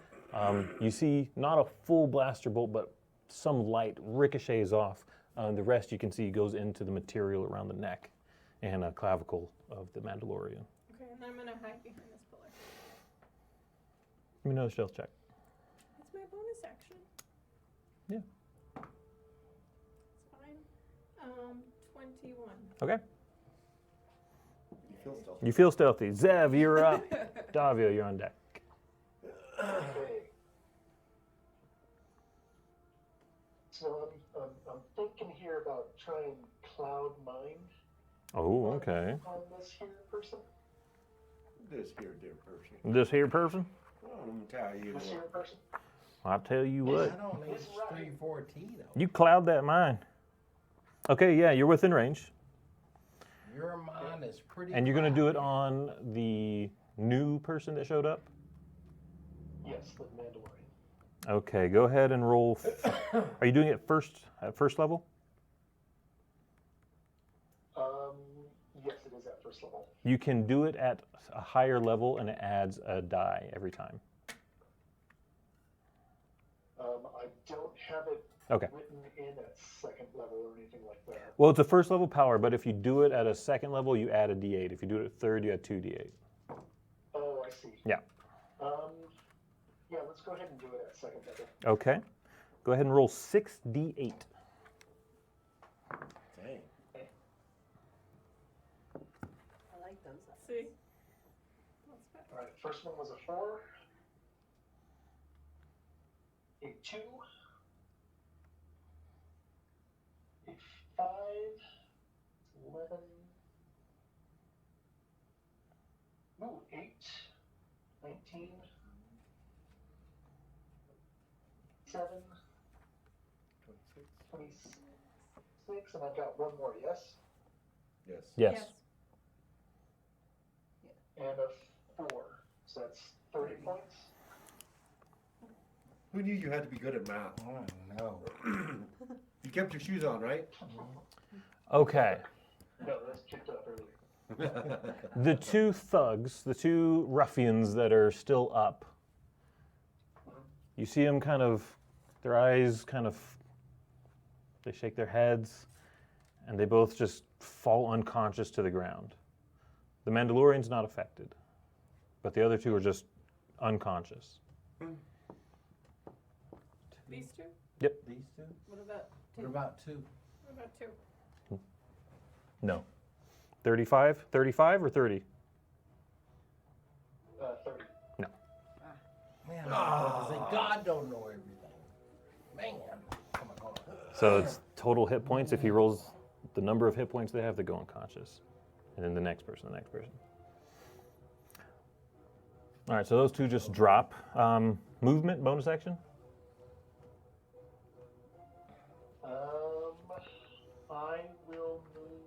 You see not a full blaster bolt, but some light ricochets off. The rest you can see goes into the material around the neck and clavicle of the Mandalorian. Okay, and I'm gonna hide behind this pillar. Let me know the stealth check. That's my bonus action. Yeah. It's fine. 21. Okay. You feel stealthy. You feel stealthy. Zev, you're up. Davio, you're on deck. Okay. So I'm thinking here about trying cloud mind Oh, okay. on this here person. This here, dear person. This here person? I'm tell you This here what. person. I'll tell you I what. don't think it's 3-4T though. You cloud that mine. Okay, yeah, you're within range. Your mind is pretty. And you're going to do it cloudy. on the new person that showed up? Yes, the Mandalorian. Okay, go ahead and roll. Are you doing it at first level? Yes, it is at first level. You can do it at a higher level and it adds a die every time. I don't have it Okay. written in at second level or anything like that. Well, it's a first level power, but if you do it at a second level, you add a d8. If you do it at third, you add 2d8. Oh, I see. Yeah. Yeah, let's go ahead and do it at second level. Okay. Go ahead and roll 6d8. Dang. I like those. See? That's bad. All right, first one was a 4, a 2, a 5, 11, ooh, 8, 19, 7, 26, and I've got one more, yes? Yes. Yes. And a 4, so that's 30 points. Who knew you had to be good at math? Oh no. You kept your shoes on, right? Okay. No, that's kicked up earlier. The two thugs, the two ruffians that are still up, you see them kind of, their eyes kind of, they shake their heads, and they both just fall unconscious to the ground. The Mandalorian's not affected, but the other two are just unconscious. These two? These two? What about What 2? about 2? What about 2? No. 35? 35 or 30? 30. No. Man, I was about to say, God don't know everything. Man. Come on. So it's total hit points. If he rolls the number of hit points they have, they go unconscious. And then the next person. All right, so those two just drop. Movement, bonus action? I will move.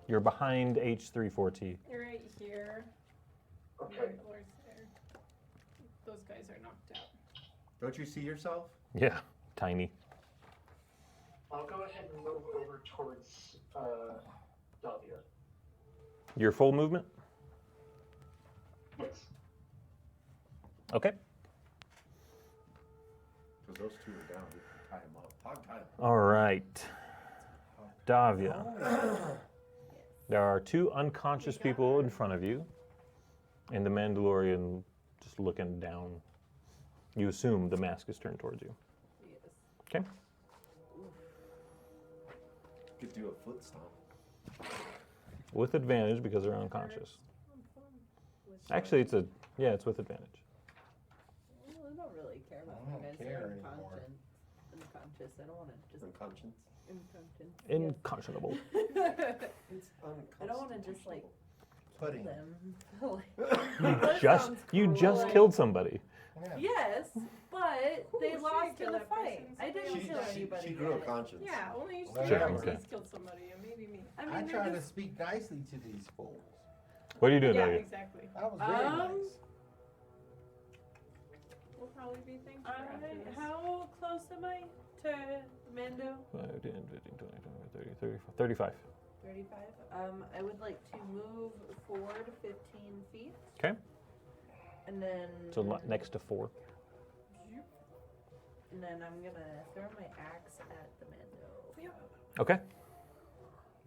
You're behind H34T. You're right here. Okay. Mandalore's there. Those guys are knocked out. Don't you see yourself? Yeah, tiny. I'll go ahead and move over towards Davia. Your full movement? Yes. Okay. Because those two are down. We can tie them up. Hog tie them. All right. Davia. There are two unconscious people in front of you, and the Mandalorian just looking down. You assume the mask is turned towards you. Yes. Okay. Could do a foot stomp. With advantage because they're unconscious. Actually, it's with advantage. Well, I don't really care about I you don't guys. care They're anymore. unconscious. I don't want to just Unconscious. unconscious. Inconscionable. It's I don't want to just like Pudding. them. You just killed somebody. Yeah. Yes, but they Ooh, lost she in killed the that fight. person, I so didn't they kill also- anybody. She grew a yet. conscience. Yeah, only Well, Sure, Travis okay. killed somebody, and maybe me. I I mean, try they're to just, speak nicely to these fools. What are you doing, Yeah, Davia? exactly. I was very nice. We'll probably be thankful after this. how close am I to Mando? 5, 10, 15, 20, 30, 35. 35. 35. I would like to move forward 15 feet. Okay. And then. So next to 4. And then I'm gonna throw my axe at the Mando. Okay.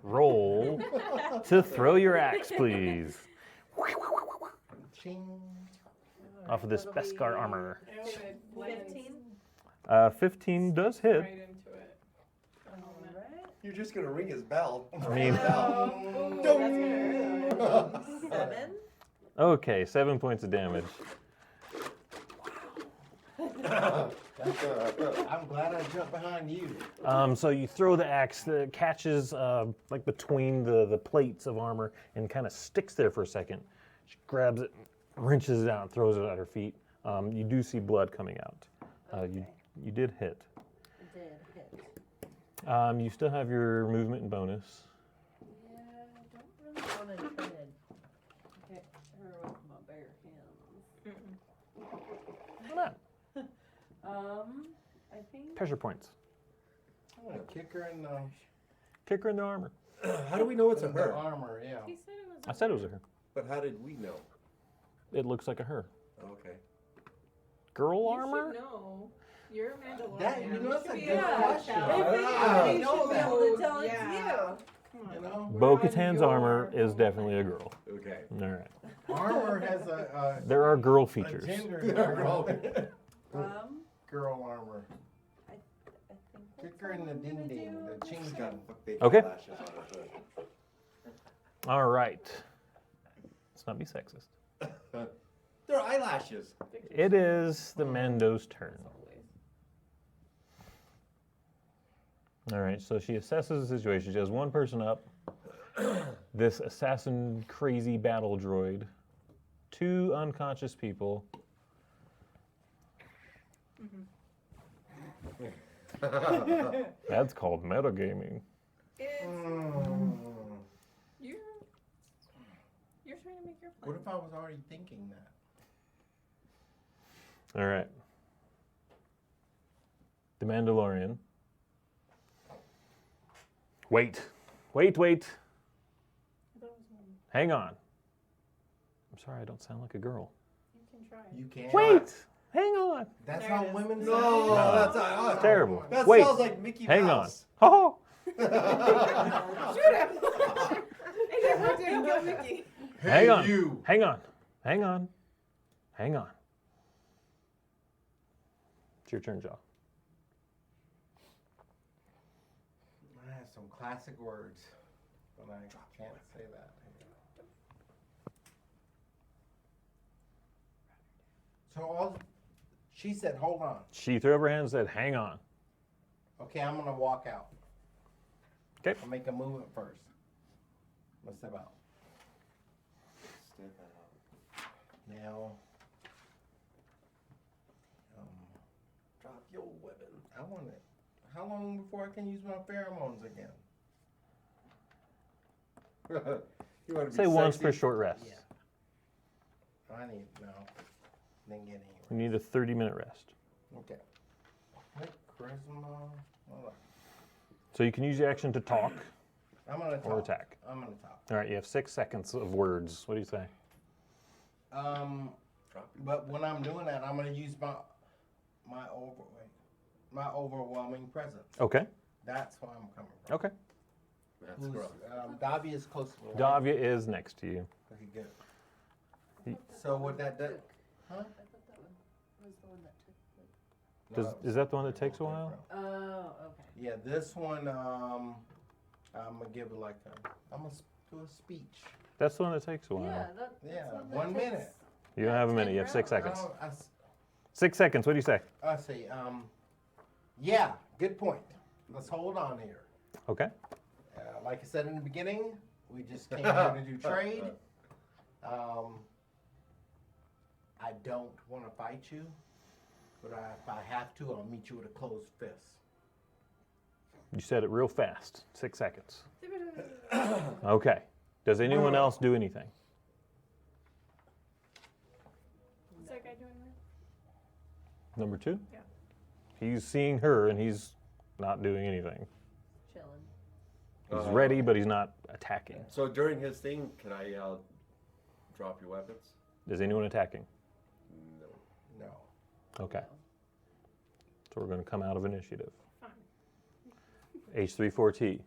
Roll to throw your axe, please. Ching. Off of this That'll Beskar be armor. I hope it lands 15. 15 does hit. right into it. The helmet. Alright. You're just going to ring his bell. I mean, Oh, that's gonna hurt. 7. okay, 7 points of damage. I'm glad I jumped behind you. So you throw the axe that catches like between the plates of armor and kind of sticks there for a second. She grabs it, wrenches it out, and throws it at her feet. You do see blood coming out. You did hit. I did hit. You still have your movement and bonus. Yeah, I don't really want to try to hit her with my bare hands. Why not? I think. Pressure points. I'm gonna kick her in the, Kick her in the armor. How do we know it's a in the her? armor. Yeah. He said it was. I said it was a her. But how did we know? It looks like a her. Okay. Girl You armor? should know. You're a Mandalorian. That- you know, that's should a be good able to question. tell. I If don't anybody know should be that. able to tell Yeah. it's Come on. You know, We're Bo-Katan's on armor your is definitely a girl. Okay. All right. armor has a There are girl a features. gender. Um, Girl armor. I think that's Kick her in all the I'm gonna ding ding, do. the ching She's ching. got big Okay. eyelashes on her hood. All right. Let's not be sexist. They're eyelashes. It is the Mando's turn. All right, so she assesses the situation. She has one person up, this assassin crazy battle droid, 2 unconscious people. That's called metagaming. It's, Mm. you're trying to make your What plan. if I was already thinking that? All right. The Mandalorian. Wait. Wait, wait. I thought it was one. Hang on. I'm sorry, I don't sound like a girl. You can try. You can't. Wait. Hang on. That's There how it is. women No, sound. that's not Terrible. That Wait. sounds like Mickey Hang on. Mouse. Oh. Shoot him! Hey, we're doing Go Mickey. Hang on. You. Hang on. Hang on. Hang on. It's your turn, Joe. I have some classic words. And I can't say that. So she said, hold on. She threw up her hands and said, hang on. Okay, I'm gonna walk out. Okay. I'll make a movement first. Let's step out. Step out. Now, Drop your weapon. I want it. How long before I can use my pheromones again? You want to be Say once sexy? per short rest. Yeah. I need, no. Didn't get anywhere. You need a 30-minute rest. Okay. What, charisma? Hold on. So you can use the action to talk I'm gonna talk. or attack. I'm gonna talk. All right, you have 6 seconds of words. What do you say? But when I'm doing that, I'm gonna use my overwhelming presence. Okay. That's where I'm coming from. Okay. That's Who's, gross. Davia is close to me. right? Davia is next to you. Okay, good. So what that does? Huh? I thought that one was the one that took. Is that the one that takes a while? Oh, okay. Yeah, this one, I'm gonna give it like I'm gonna do a speech. That's the one that takes a while. Yeah, Yeah, that's 1 minute. You don't have a minute. You have 6 I seconds. don't- 6 seconds. What do you say? I see. Yeah, good point. Let's hold on here. Okay. Like I said in the beginning, we just came here to do trade. I don't want to fight you, but if I have to, I'll meet you with a closed fist. You said it real fast. 6 seconds. Okay. Does anyone else do anything? Is that guy doing that? Number 2? Yeah. He's seeing her and he's not doing anything. Chilling. He's ready, but he's not attacking. So during his thing, can I drop your weapons? Is anyone attacking? No. No. Okay. So we're going to come out of initiative. Fine. H34T.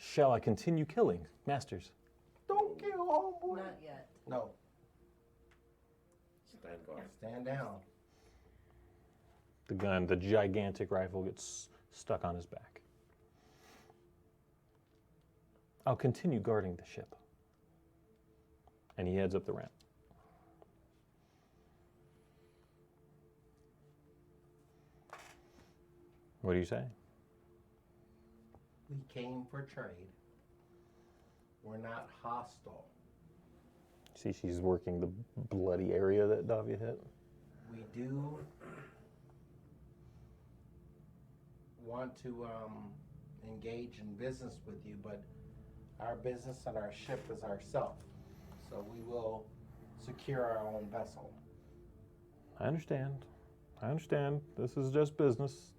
Shall I continue killing masters? Don't kill homeboy. Not yet. No. Stand guard. Stand down. The gun, the gigantic rifle, gets stuck on his back. I'll continue guarding the ship. And he heads up the ramp. What do you say? We came for trade. We're not hostile. See, she's working the bloody area that Davia hit. We do want to engage in business with you, but our business and our ship is ourself. So we will secure our own vessel. I understand. I understand. This is just business.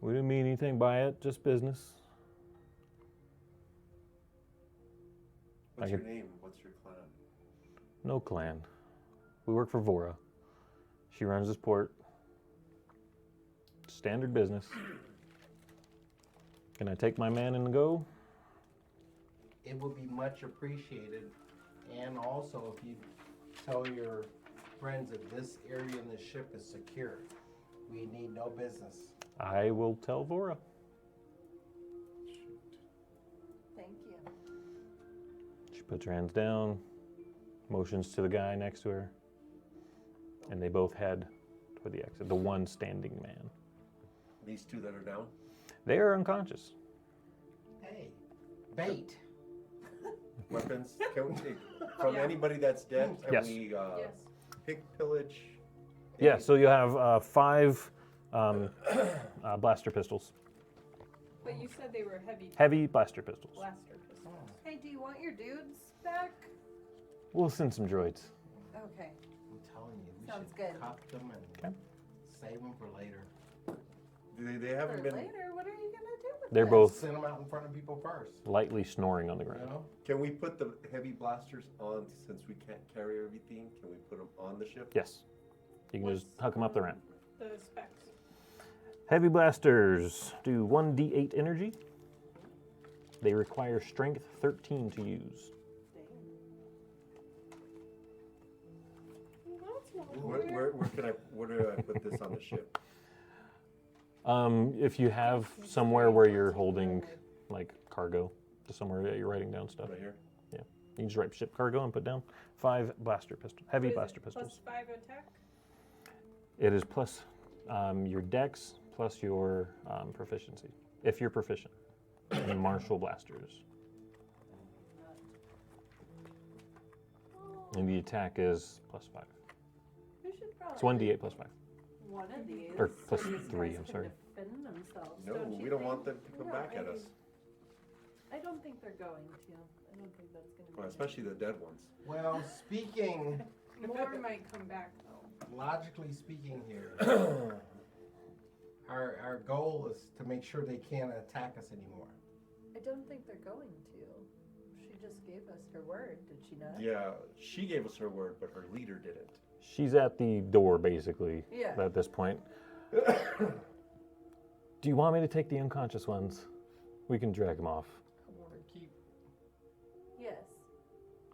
We didn't mean anything by it, just business. What's your name? What's your clan? No clan. We work for Vora. She runs this port. Standard business. Can I take my man and go? It would be much appreciated. And also, if you tell your friends that this area in the ship is secure, we need no business. I will tell Vora. Thank you. She puts her hands down, motions to the guy next to her, and they both head toward the exit. The one standing man. These two that are down? They are unconscious. Hey, bait. Weapons? Can we take from anybody that's dead? Can Yes. we Yes. pick, pillage? Yeah, so you have 5 blaster pistols. But you said they were heavy Heavy blaster pistols. blaster pistols. Hey, do you want your dudes back? We'll send some droids. Okay. I'm telling you, we Sounds should good. cop them and Okay. save them for later. They For haven't been. later, what are you gonna do with They're this? both Send them out in front of people first. lightly snoring on the You ground. know? Can we put the heavy blasters on since we can't carry everything? Can we put them on the ship? Yes. You can just huck them up the ramp. The specs. Heavy blasters do 1d8 energy. They require strength 13 to use. That's not Where can I? Where do I put this on the ship? If you have somewhere where you're holding like cargo, to somewhere that you're writing down stuff. Right here. Yeah. You can just write ship cargo and put down 5 blaster pistols, heavy What is blaster it, pistols. +5 attack? It is plus your dex plus your proficiency, if you're proficient in martial blasters. And the attack is +5. We should probably It's 1d8 plus 5. one of these. Or plus so these 3, guys I'm can sorry. Defend themselves. No, don't you we don't think? want them to come No, back at us. I don't think they're going to. I don't think that's going to be. Well, especially the dead ones. Well, speaking, More might come back though. logically speaking here, our goal is to make sure they can't attack us anymore. I don't think they're going to. She just gave us her word, did she not? Yeah, she gave us her word, but her leader didn't. She's at the door, basically, Yeah. at this point. Do you want me to take the unconscious ones? We can drag them off. I want to keep. Yes.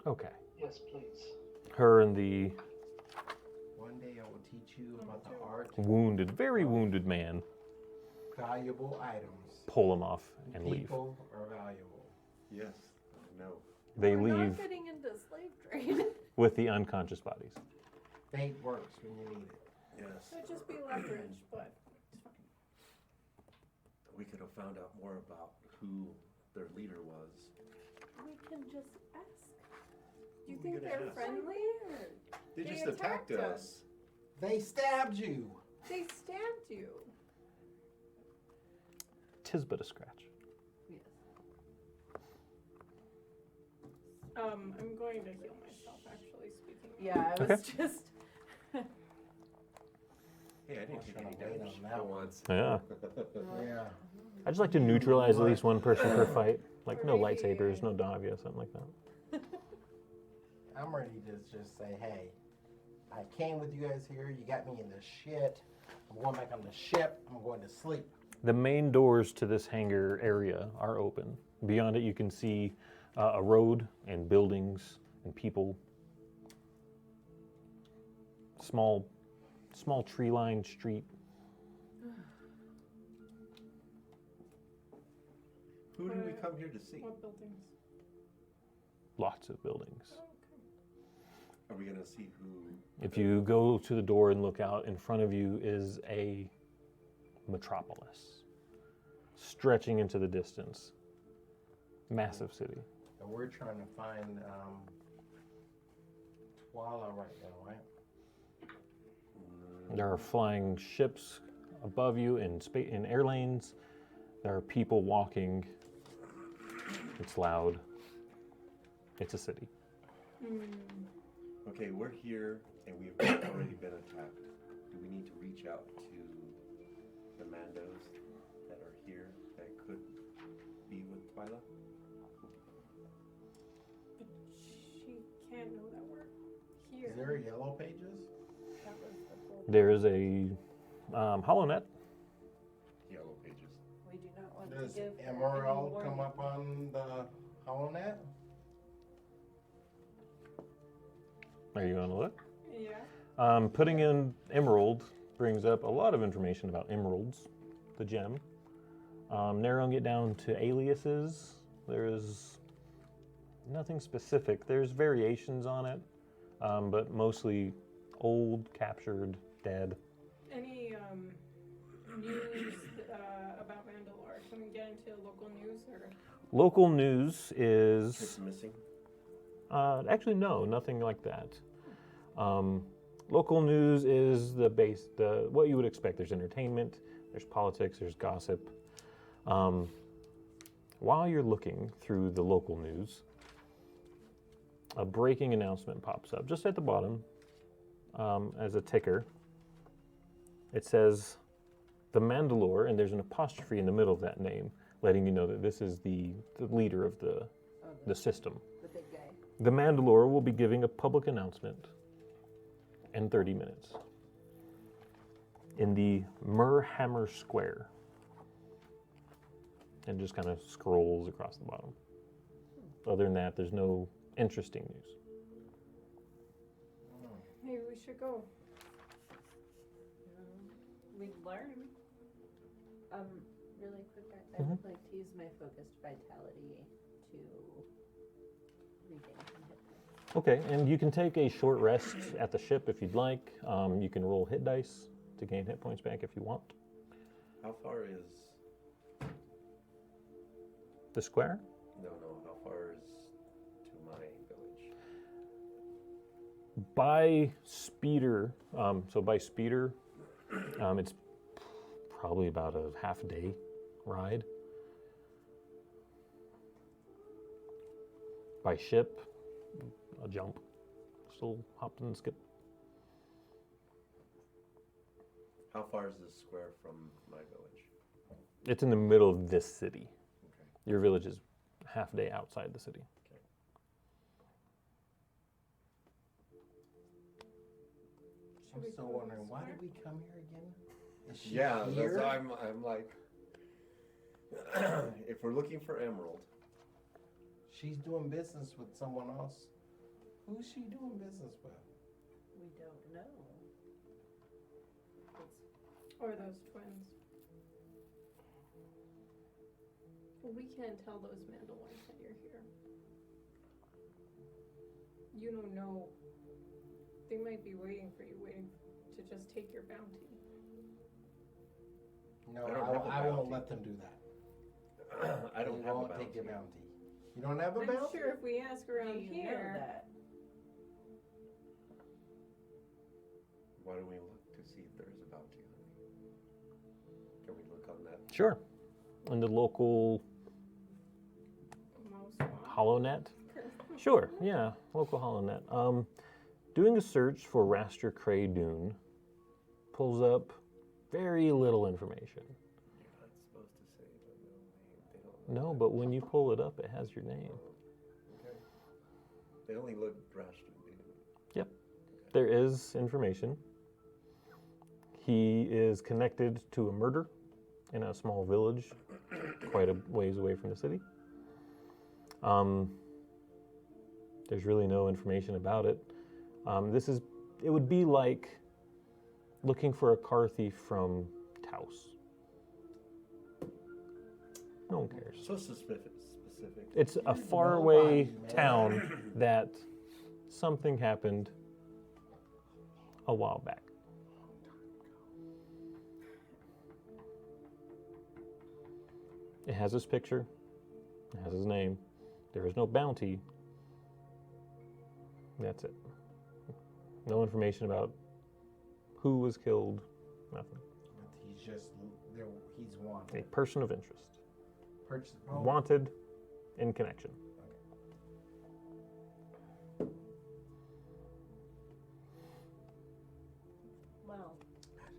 Okay. Yes, please. Her and the One day I will teach you about the art wounded, very wounded man of valuable items. pull them off and leave. People are valuable. Yes. No. They We're leave not getting into slave trade. with the unconscious bodies. Fate works when you need it. Yes. It'd just be leverage, but it's fine. We could have found out more about who their leader was. We can just ask. Do you Who we think gonna they're ask? friendly? They They just attacked attacked us. us. They stabbed you. They stabbed you. 'Tis but a scratch. Yes. I'm going to heal myself, actually speaking. Yeah, I was just. Hey, I didn't take any Should've waited damage on that for one. once. Yeah. Yeah. I just like to neutralize at least one person per fight. Like no Maybe- lightsabers, no Davia, something like that. I'm ready to just say, hey, I came with you guys here. You got me in this shit. I'm going back on the ship. I'm going to sleep. The main doors to this hangar area are open. Beyond it, you can see a road and buildings and people. Small tree-lined street. Who did we come here to see? What buildings? Lots of buildings. Oh, okay. Are we gonna see who? If you go to the door and look out, in front of you is a metropolis stretching into the distance. Massive city. And we're trying to find Twala right now, right? There are flying ships above you in air lanes. There are people walking. It's loud. It's a city. Okay, we're here and we've already been attacked. Do we need to reach out to the Mandos that are here that could be with Twyla? But she can't know that we're here. Is there yellow pages? That was the whole. There is a HoloNet. Yellow pages. We do not want Does to give her any Emerald warning. come up on the HoloNet? Are you going to look? Yeah. Putting in Emerald brings up a lot of information about emeralds, the gem. Narrowing it down to aliases, there is nothing specific. There's variations on it, but mostly old, captured, dead. Any news about Mandalore? Can we get into local news or? Local news is It's missing. actually no, nothing like that. Local news is the what you would expect. There's entertainment, there's politics, there's gossip. While you're looking through the local news, a breaking announcement pops up just at the bottom as a ticker. It says the Mandalore, and there's an apostrophe in the middle of that name, letting you know that this is the leader of the system. The big guy. The Mandalore will be giving a public announcement in 30 minutes in the Murhammer Square. And just kind of scrolls across the bottom. Other than that, there's no interesting news. Maybe we should go. We learn. Really quick, I would like to use my focused vitality to to regain some hit points. Okay, and you can take a short rest at the ship if you'd like. You can roll hit dice to gain hit points back if you want. How far is... The square? No, how far is to my village? By speeder, it's probably about a half a day ride. By ship, a jump. Still hopped and skip. How far is this square from my village? It's in the middle of this city. Okay. Your village is half a day outside the city. I'm still wondering, why did we come here again? Is she Yeah, here? that's, I'm like, if we're looking for emerald, She's doing business with someone else. Who's she doing business with? We don't know. Or those twins. We can't tell those Mandalores that you're here. You don't know. They might be waiting for you, waiting to just take your bounty. No, I don't have a I won't bounty. let them do that. I don't They have a won't bounty. take your bounty. You don't have a I'm bounty? sure if we ask around Do you here. know that? Why don't we look to see if there's a bounty on me? Can we look on that? Sure. In the local Most want. HoloNet? Sure, yeah, local HoloNet. Doing a search for Raster Cray Dune pulls up very little information. You're not supposed to say the middle name. They don't No, look but when you pull it up, it has your name. Okay. They only look drastic. Yep. There is information. He is connected to a murder in a small village quite a ways away from the city. There's really no information about it. It would be like looking for a car thief from Taos. No one cares. So specific. It's a faraway Nobody, man. town that something happened a while back. It has his picture, it has his name. There is no bounty. That's it. No information about who was killed, nothing. But he's just, he's A wanted. person of interest. Oh, Wanted in connection. Well,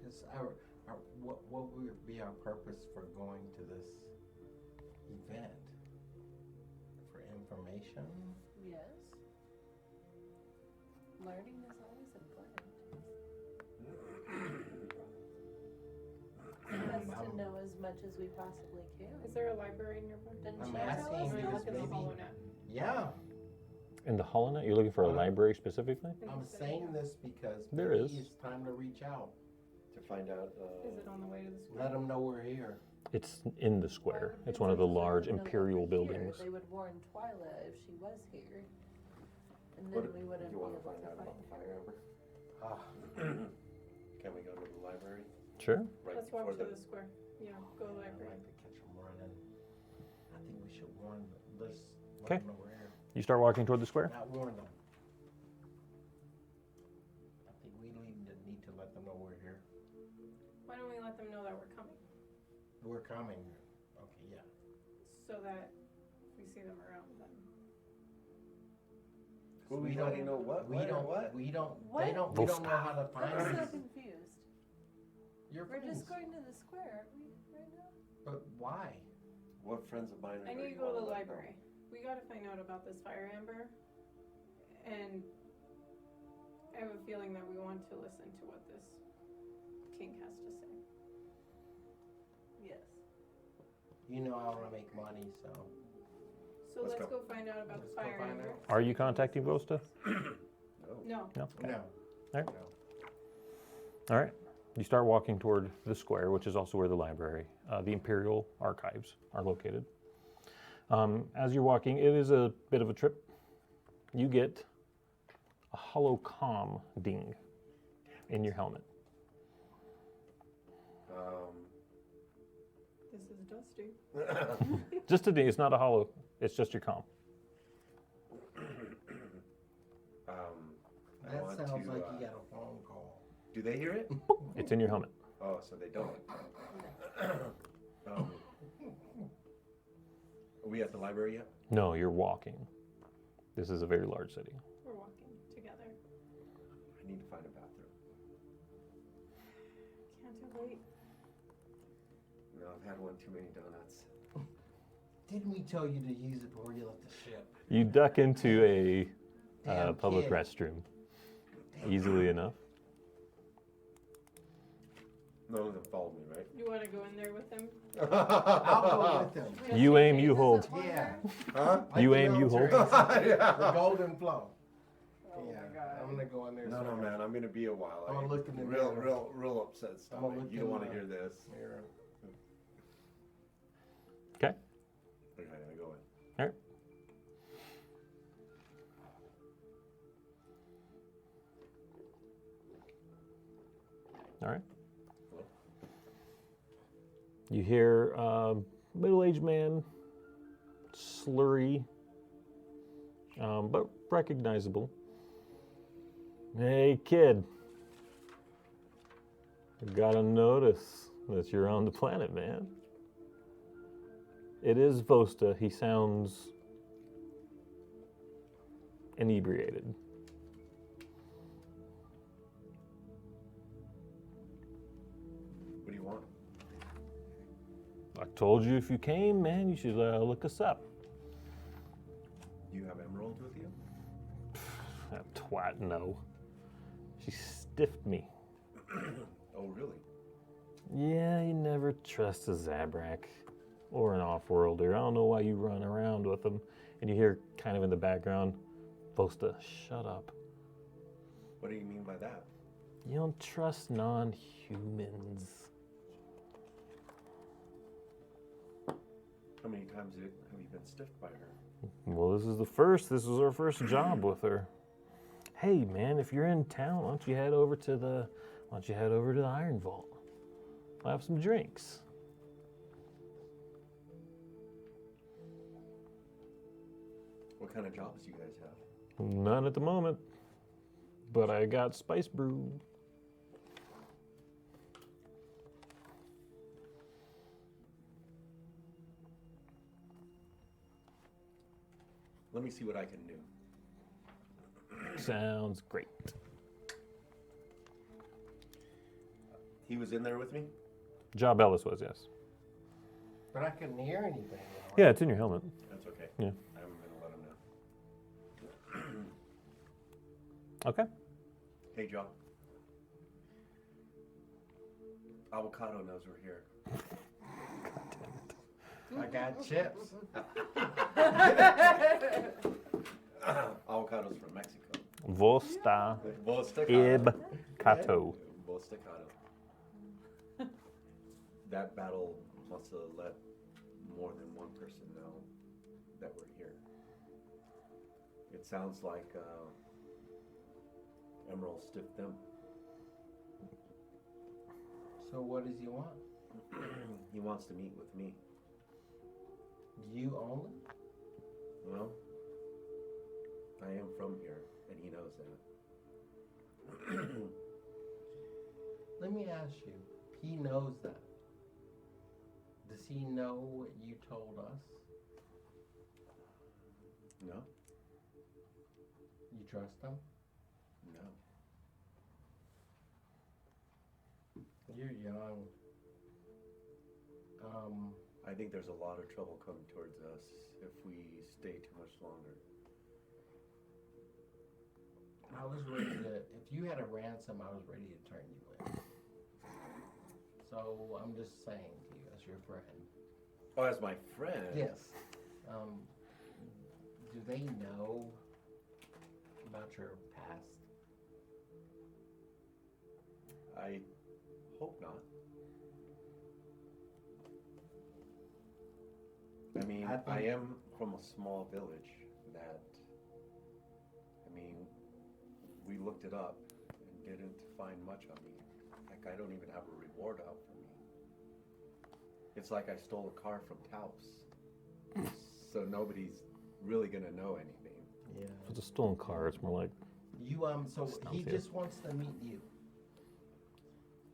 just what would be our purpose for going to this event? For information? yes. Learning is always important. Best to know as much as we possibly can. Is there a library nearby? Didn't I'm you tell asking us Or because look in the maybe- HoloNet? Yeah, In the HoloNet, you're looking for a library specifically? I'm saying this because There maybe is. it's time to reach out. To find out. Is it on the way to the school? Let them know we're here. It's in the Why square. would It's one of the Vincent large know that imperial we're here? buildings. They would warn Twyla if she was here. And then What we wouldn't be you able want to to find out find about the her. fire ember? Ah, Can we go to the library Sure. right Let's walk before to the square. Yeah, go to the I'd library. like to catch them running. I think we should warn them. Let's Okay. let them know we're here. You start walking toward the square? Not warn them. I think we need to let them know we're here. Why don't we let them know that we're coming? We're coming. Okay, yeah. So that if we see them around, then. Who we letting know what? We What? don't. What? We don't. What? They don't. We don't know how to find I'm so us. confused. Your We're friends. just going to the square, aren't we, right now? But why? What friends of mine are I there need to you go to wanna the let know? library. We gotta find out about this fire amber. And I have a feeling that we want to listen to what this king has to say. Yes. You know I want to make money, so. So Let's let's go. go find out about Let's the go fire find amber. out. Are you contacting Vosta? No. No? Okay. No. Alright. No. All right. You start walking toward the square, which is also where the library, the Imperial Archives are located. As you're walking, it is a bit of a trip. You get a hollow comm ding in your helmet. This is dusty. Just a ding. It's not a hollow. It's just your comm. I That want sounds to, like you got a phone call. Do they hear it? It's in your helmet. Oh, so they don't. Are we at the library yet? No, you're walking. This is a very large city. We're walking together. I need to find a bathroom. Can't do late. No, I've had one too many donuts. Didn't we tell you to use it before you left the ship? You duck into a Damn public kid. restroom easily enough. None of them followed me, right? You want to go in there with them? I'll go with them. You aim, you hold. Yeah. Huh? Like You the aim, you hold. military. Yeah. The golden flow. Oh Yeah, my god. I'm gonna go in there. No, so- man, I'm gonna be a while. I'm gonna look in the real, mirror. real upset I'm stomach. gonna look You in don't want to the hear this. Mirror. Okay. Okay, I go in. All right. All right. Hello? You hear middle-aged man, slurry, but recognizable. Hey, kid. I gotta notice that you're on the planet, man. It is Vosta. He sounds inebriated. What do you want? I told you if you came, man, you should look us up. Do you have emeralds with you? That twat, no. She stiffed me. Oh, really? Yeah, you never trust a Zabrak or an off-worlder. I don't know why you run around with them. And you hear kind of in the background, Vosta, shut up. What do you mean by that? You don't trust non-humans. How many times have you been stiffed by her? Well, this is the first. This was our first job with her. Hey, man, if you're in town, why don't you head over to the Iron Vault? We'll have some drinks. What kind of jobs do you guys have? None at the moment, but I got spice brew. Let me see what I can do. Sounds great. He was in there with me? Job Ellis was, yes. But I couldn't hear anything. Yeah, it's in your helmet. That's okay. Yeah. I'm gonna let him know. Okay. Hey, John. Avocado knows we're here. I got chips. Avocados from Mexico. Vosta Vostocado. Ibcato. Vostocado. That battle must have let more than one person know that we're here. It sounds like Emerald stiffed them. So what does he want? He wants to meet with me. You only? Well, I am from here, and he knows that. Let me ask you. He knows that. Does he know what you told us? No? You trust him? No. You're young. I think there's a lot of trouble coming towards us if we stay too much longer. I was ready to, if you had a ransom, I was ready to turn you in. So I'm just saying to you as your friend. Oh, as my friend? Yes. Do they know about your past? I hope not. I mean, I am from a small village that, I mean, we looked it up and didn't find much on me. Heck, I don't even have a reward out for me. It's like I stole a car from Taos. So nobody's really gonna know anything. Yeah. If it's a stolen car, it's more like You so he Sounds just wants to meet you.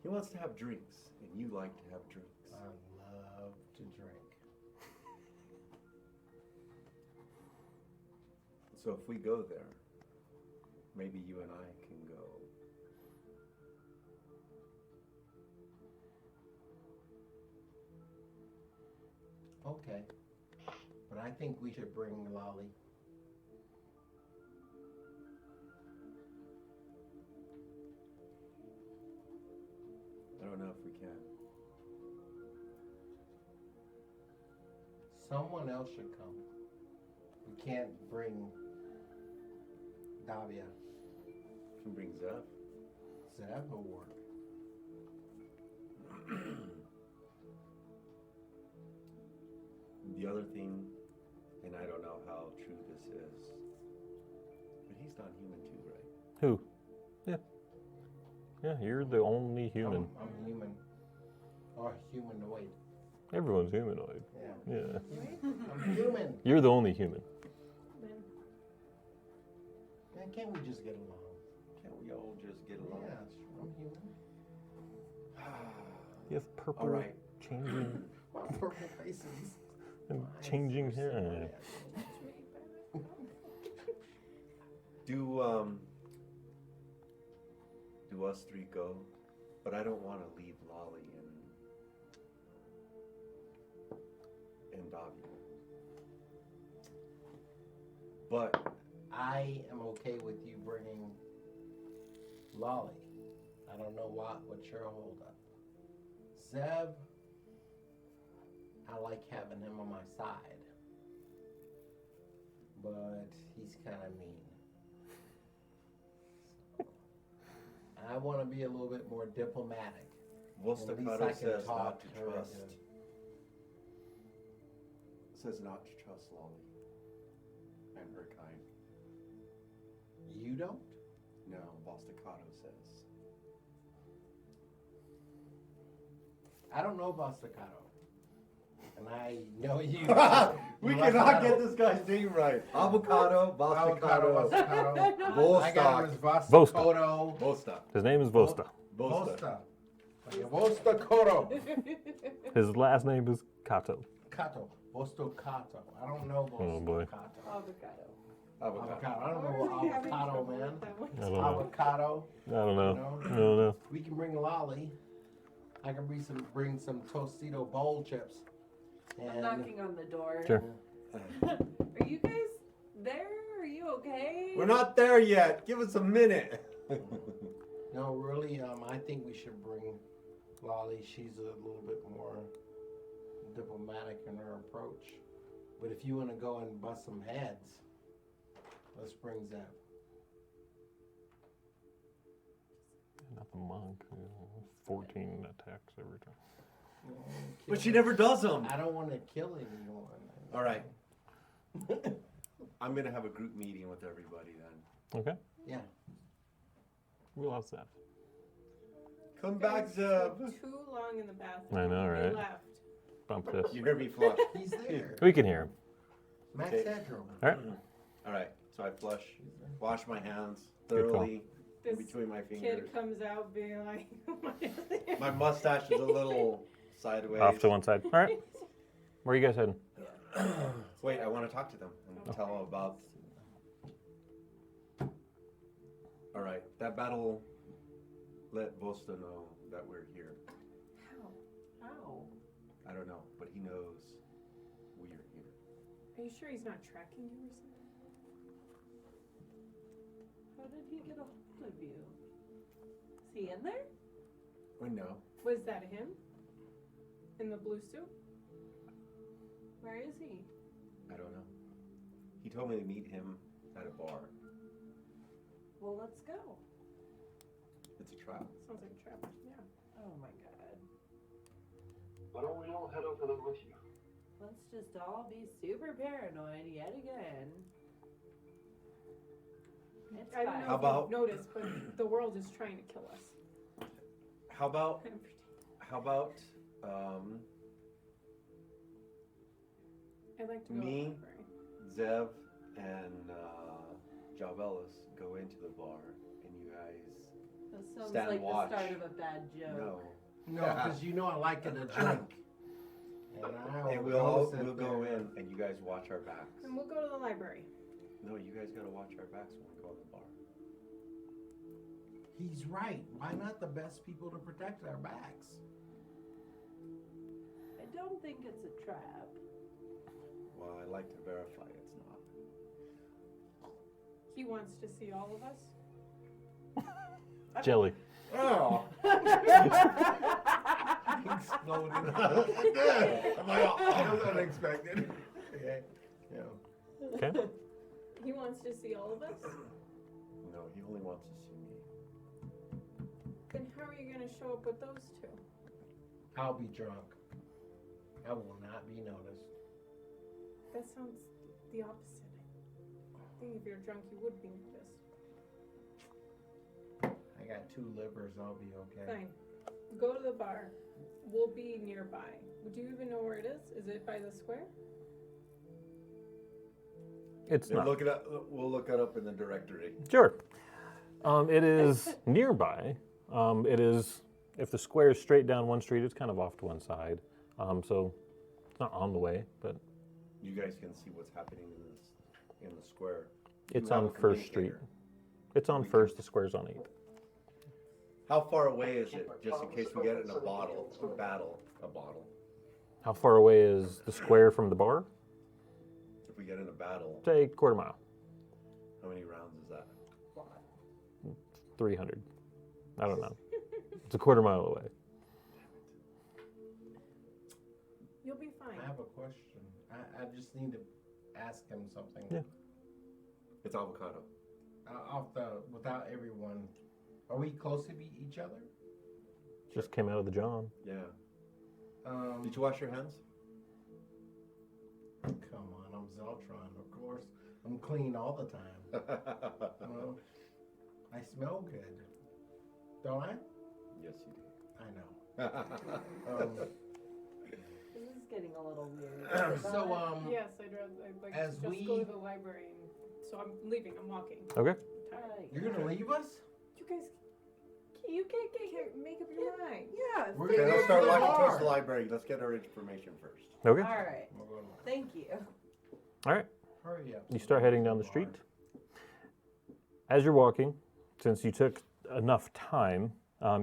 He wants to have drinks, and you like to have drinks. I love to drink. So if we go there, maybe you and I can go. Okay. But I think we should bring Lolly. I don't know if we can. Someone else should come. We can't bring Davia. Can bring Zev. Zeb will work. The other thing, and I don't know how true this is, but he's not human too, right? who? Yeah. Yeah, you're the only human. I'm human. Or humanoid. Everyone's humanoid. Yeah. Yeah. I'm human. You're the only human. Man, can't we just get along? Can't we all just get along? Yeah, I'm human. You have purple All right. changing My purple faces. and changing hair. Do us three go? But I don't want to leave Lolly and Davia. But I am okay with you bringing Lolly. I don't know what's your hold up. Zeb, I like having him on my side. But he's kind of mean. I want to be a little bit more diplomatic. Vostocado says talk not to to her trust. again. Says not to trust Lolly and her kind. You don't? No, Vostocado says. I don't know about staccato. And I know you. We you cannot avocado. get this guy's name right. Avocado, Avocado, Vostocado, avocado. I got him as Vosta. Vostocoto. Vosta. His name is Vosta. Vosta. Like Vostocoto. His last name is Kato. Cato. Vostocato. I don't know Oh, boy. Vostocato. Avocado. Avocado. I don't know Why are we having avocado, trouble man. with that one? I don't know. Avocado. I don't know. No. I don't know. We can bring Lolly. I can bring some Tostito bowl chips. I'm And knocking on the door. Sure. Are you guys there? Are you okay? We're not there yet. Give us a minute. no, really, I think we should bring Lolly. She's a little bit more diplomatic in her approach. But if you want to go and bust some heads, let's bring Zeb. Not the monk. 14 attacks every time. But she never does them. I don't want to kill anyone. All right. I'm going to have a group meeting with everybody then. Okay. Yeah. We'll have that. Come You back, guys Zeb. took too long in the bathroom. I know, They right? left. Bump this. You hear me flush. He's there. We can hear him. Max Okay. Headroom. All right. All right. So I flush, wash my hands Good call. thoroughly in This between my fingers. kid comes out being like, what is it? My mustache is a little sideways. Off to one side. All right. Where are you guys heading? Wait, I want to talk to them and tell them about. All right, that battle let Vosta know that we're here. How? I don't know, but he knows we are here. Are you sure he's not tracking you or something? How did he get a hold of you? Is he in there? We know. Was that him? In the blue suit? Where is he? I don't know. He told me to meet him at a bar. Well, let's go. It's a trap. Sounds like a trap. Yeah. Oh my god. Why don't we all head over there with you? Let's just all be super paranoid yet again. It's I don't fine. know How if about- you've noticed, but the world is trying to kill us. How about I'd like to go to the me, library. Zev, and Javelis go into the bar, and you guys That sounds stand like watch. the start of a bad joke. No. No, because you know I like it a drink. And we'll go in, and you guys watch our backs. And we'll go to the library. No, you guys gotta watch our backs when we go to the bar. He's right. Why not the best people to protect our backs? I don't think it's a trap. Well, I'd like to verify it's not. He wants to see all of us. Jelly. Oh. Exploded. I'm like, oh, that was unexpected. Okay. Yeah. Okay. He wants to see all of us? No, he only wants to see me. Then how are you going to show up with those two? I'll be drunk. I will not be noticed. That sounds the opposite. I think if you're drunk, you would be noticed. I got 2 livers. I'll be okay. Fine. Go to the bar. We'll be nearby. Do you even know where it is? Is it by the square? It's We'll not. look it up. We'll look it up in the directory. Sure. It is nearby. It is, if the square is straight down one street, it's kind of off to one side. So it's not on the way, but You guys can see what's happening in the square. it's You have on a First Street. communicator. It's on First, the square's on 8th. How far away is it, just in case we get in a battle? How far away is the square from the bar? If we get in a battle, Say quarter mile, how many rounds is that? 300. I don't know. It's a quarter mile away. You'll be fine. I have a question. I just need to ask him something. Yeah. It's avocado. Without everyone, are we close to each other? Just came out of the John. Yeah. Did you wash your hands? Come on, I'm Zeltron, of course. I'm clean all the time. Well, I smell good, don't I? Yes, you I know. This is getting a little weird. So, Yes, I'd like as to just we- go to the library. So I'm leaving. I'm walking. Okay. I'm tired. Alright. you're gonna leave us? You guys, you can't get here. Make up your mind. Yeah. We're Okay, gonna let's go start to the walking towards bar. the library. Let's get our information first. Okay. Alright. We're going to- Thank you. All right. Hurry up. You start heading down the street. As you're walking, since you took enough time,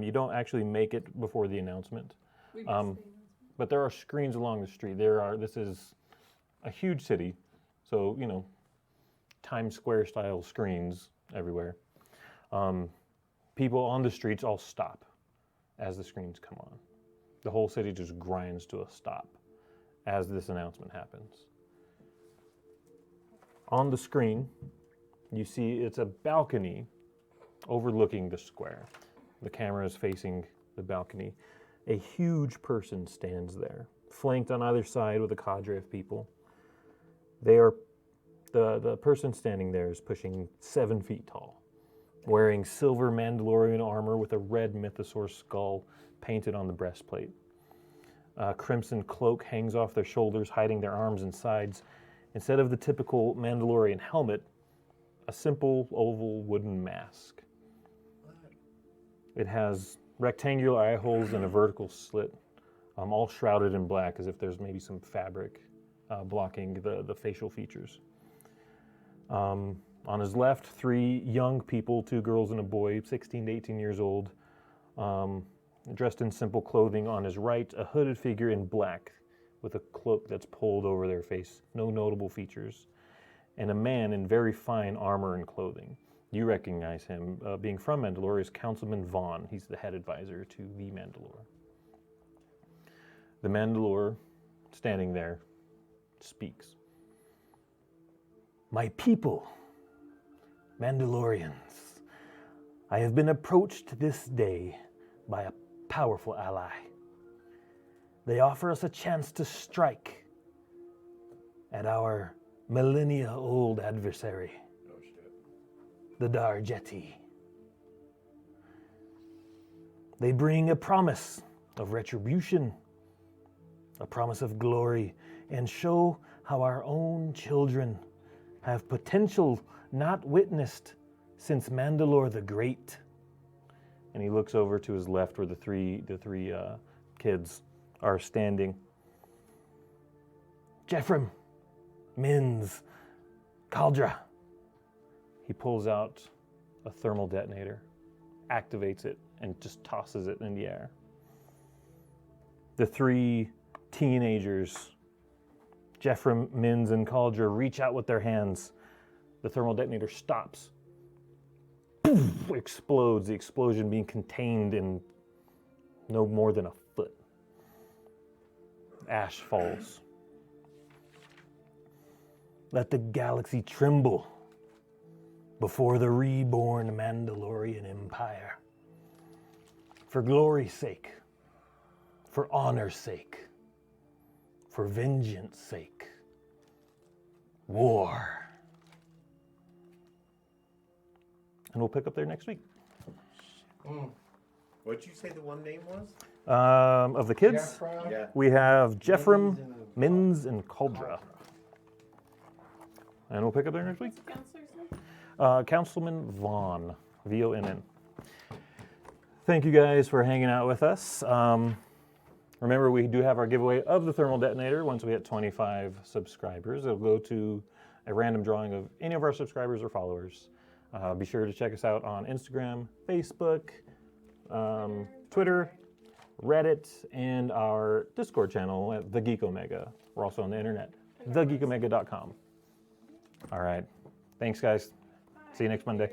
you don't actually make it before the announcement. We missed Um, the announcement. But there are screens along the street. This is a huge city, so, Times Square style screens everywhere. People on the streets all stop as the screens come on. The whole city just grinds to a stop as this announcement happens. On the screen, you see it's a balcony overlooking the square. The camera is facing the balcony. A huge person stands there, flanked on either side with a cadre of people. The person standing there is pushing 7 feet tall, wearing silver Mandalorian armor with a red mythosaur skull painted on the breastplate. A crimson cloak hangs off their shoulders, hiding their arms and sides. Instead of the typical Mandalorian helmet, a simple oval wooden mask. It has rectangular eye holes and a vertical slit, all shrouded in black as if there's maybe some fabric blocking the facial features. On his left, 3 young people, 2 girls and a boy, 16 to 18 years old, dressed in simple clothing. On his right, a hooded figure in black with a cloak that's pulled over their face, no notable features, and a man in very fine armor and clothing. You recognize him, being from Mandalore, is Councilman Vaughn. He's the head advisor to the Mandalore. The Mandalore, standing there, speaks. My people, Mandalorians, I have been approached this day by a powerful ally. They offer us a chance to strike at our millennia-old adversary, the Darjeti. They bring a promise of retribution, a promise of glory, and show how our own children have potential not witnessed since Mandalore the Great. And he looks over to his left where the three kids are standing. Jeffrem, Minz, Caldra. He pulls out a thermal detonator, activates it, and just tosses it in the air. The three teenagers, Jeffrem, Minz, and Caldra, reach out with their hands. The thermal detonator stops. Poof, explodes, the explosion being contained in no more than a foot. Ash falls. Let the galaxy tremble before the reborn Mandalorian Empire. For glory's sake, for honor's sake, for vengeance sake. War. And we'll pick up there next week. What'd you say the one name was? Of the kids, Jeffrem, Yeah. we have Jeffrem, Minz, Minz, and Caldra. And we'll pick up there next week. What's the counselor's name? Councilman Vaughn, V-O-N-N. Thank you guys for hanging out with us. Remember, we do have our giveaway of the thermal detonator. Once we hit 25 subscribers, it'll go to a random drawing of any of our subscribers or followers. Be sure to check us out on Instagram, Facebook, Twitter, Reddit, and our Discord channel at The Geek Omega. We're also on the internet, thegeekomega.com. All right. Thanks, guys. See you next Monday.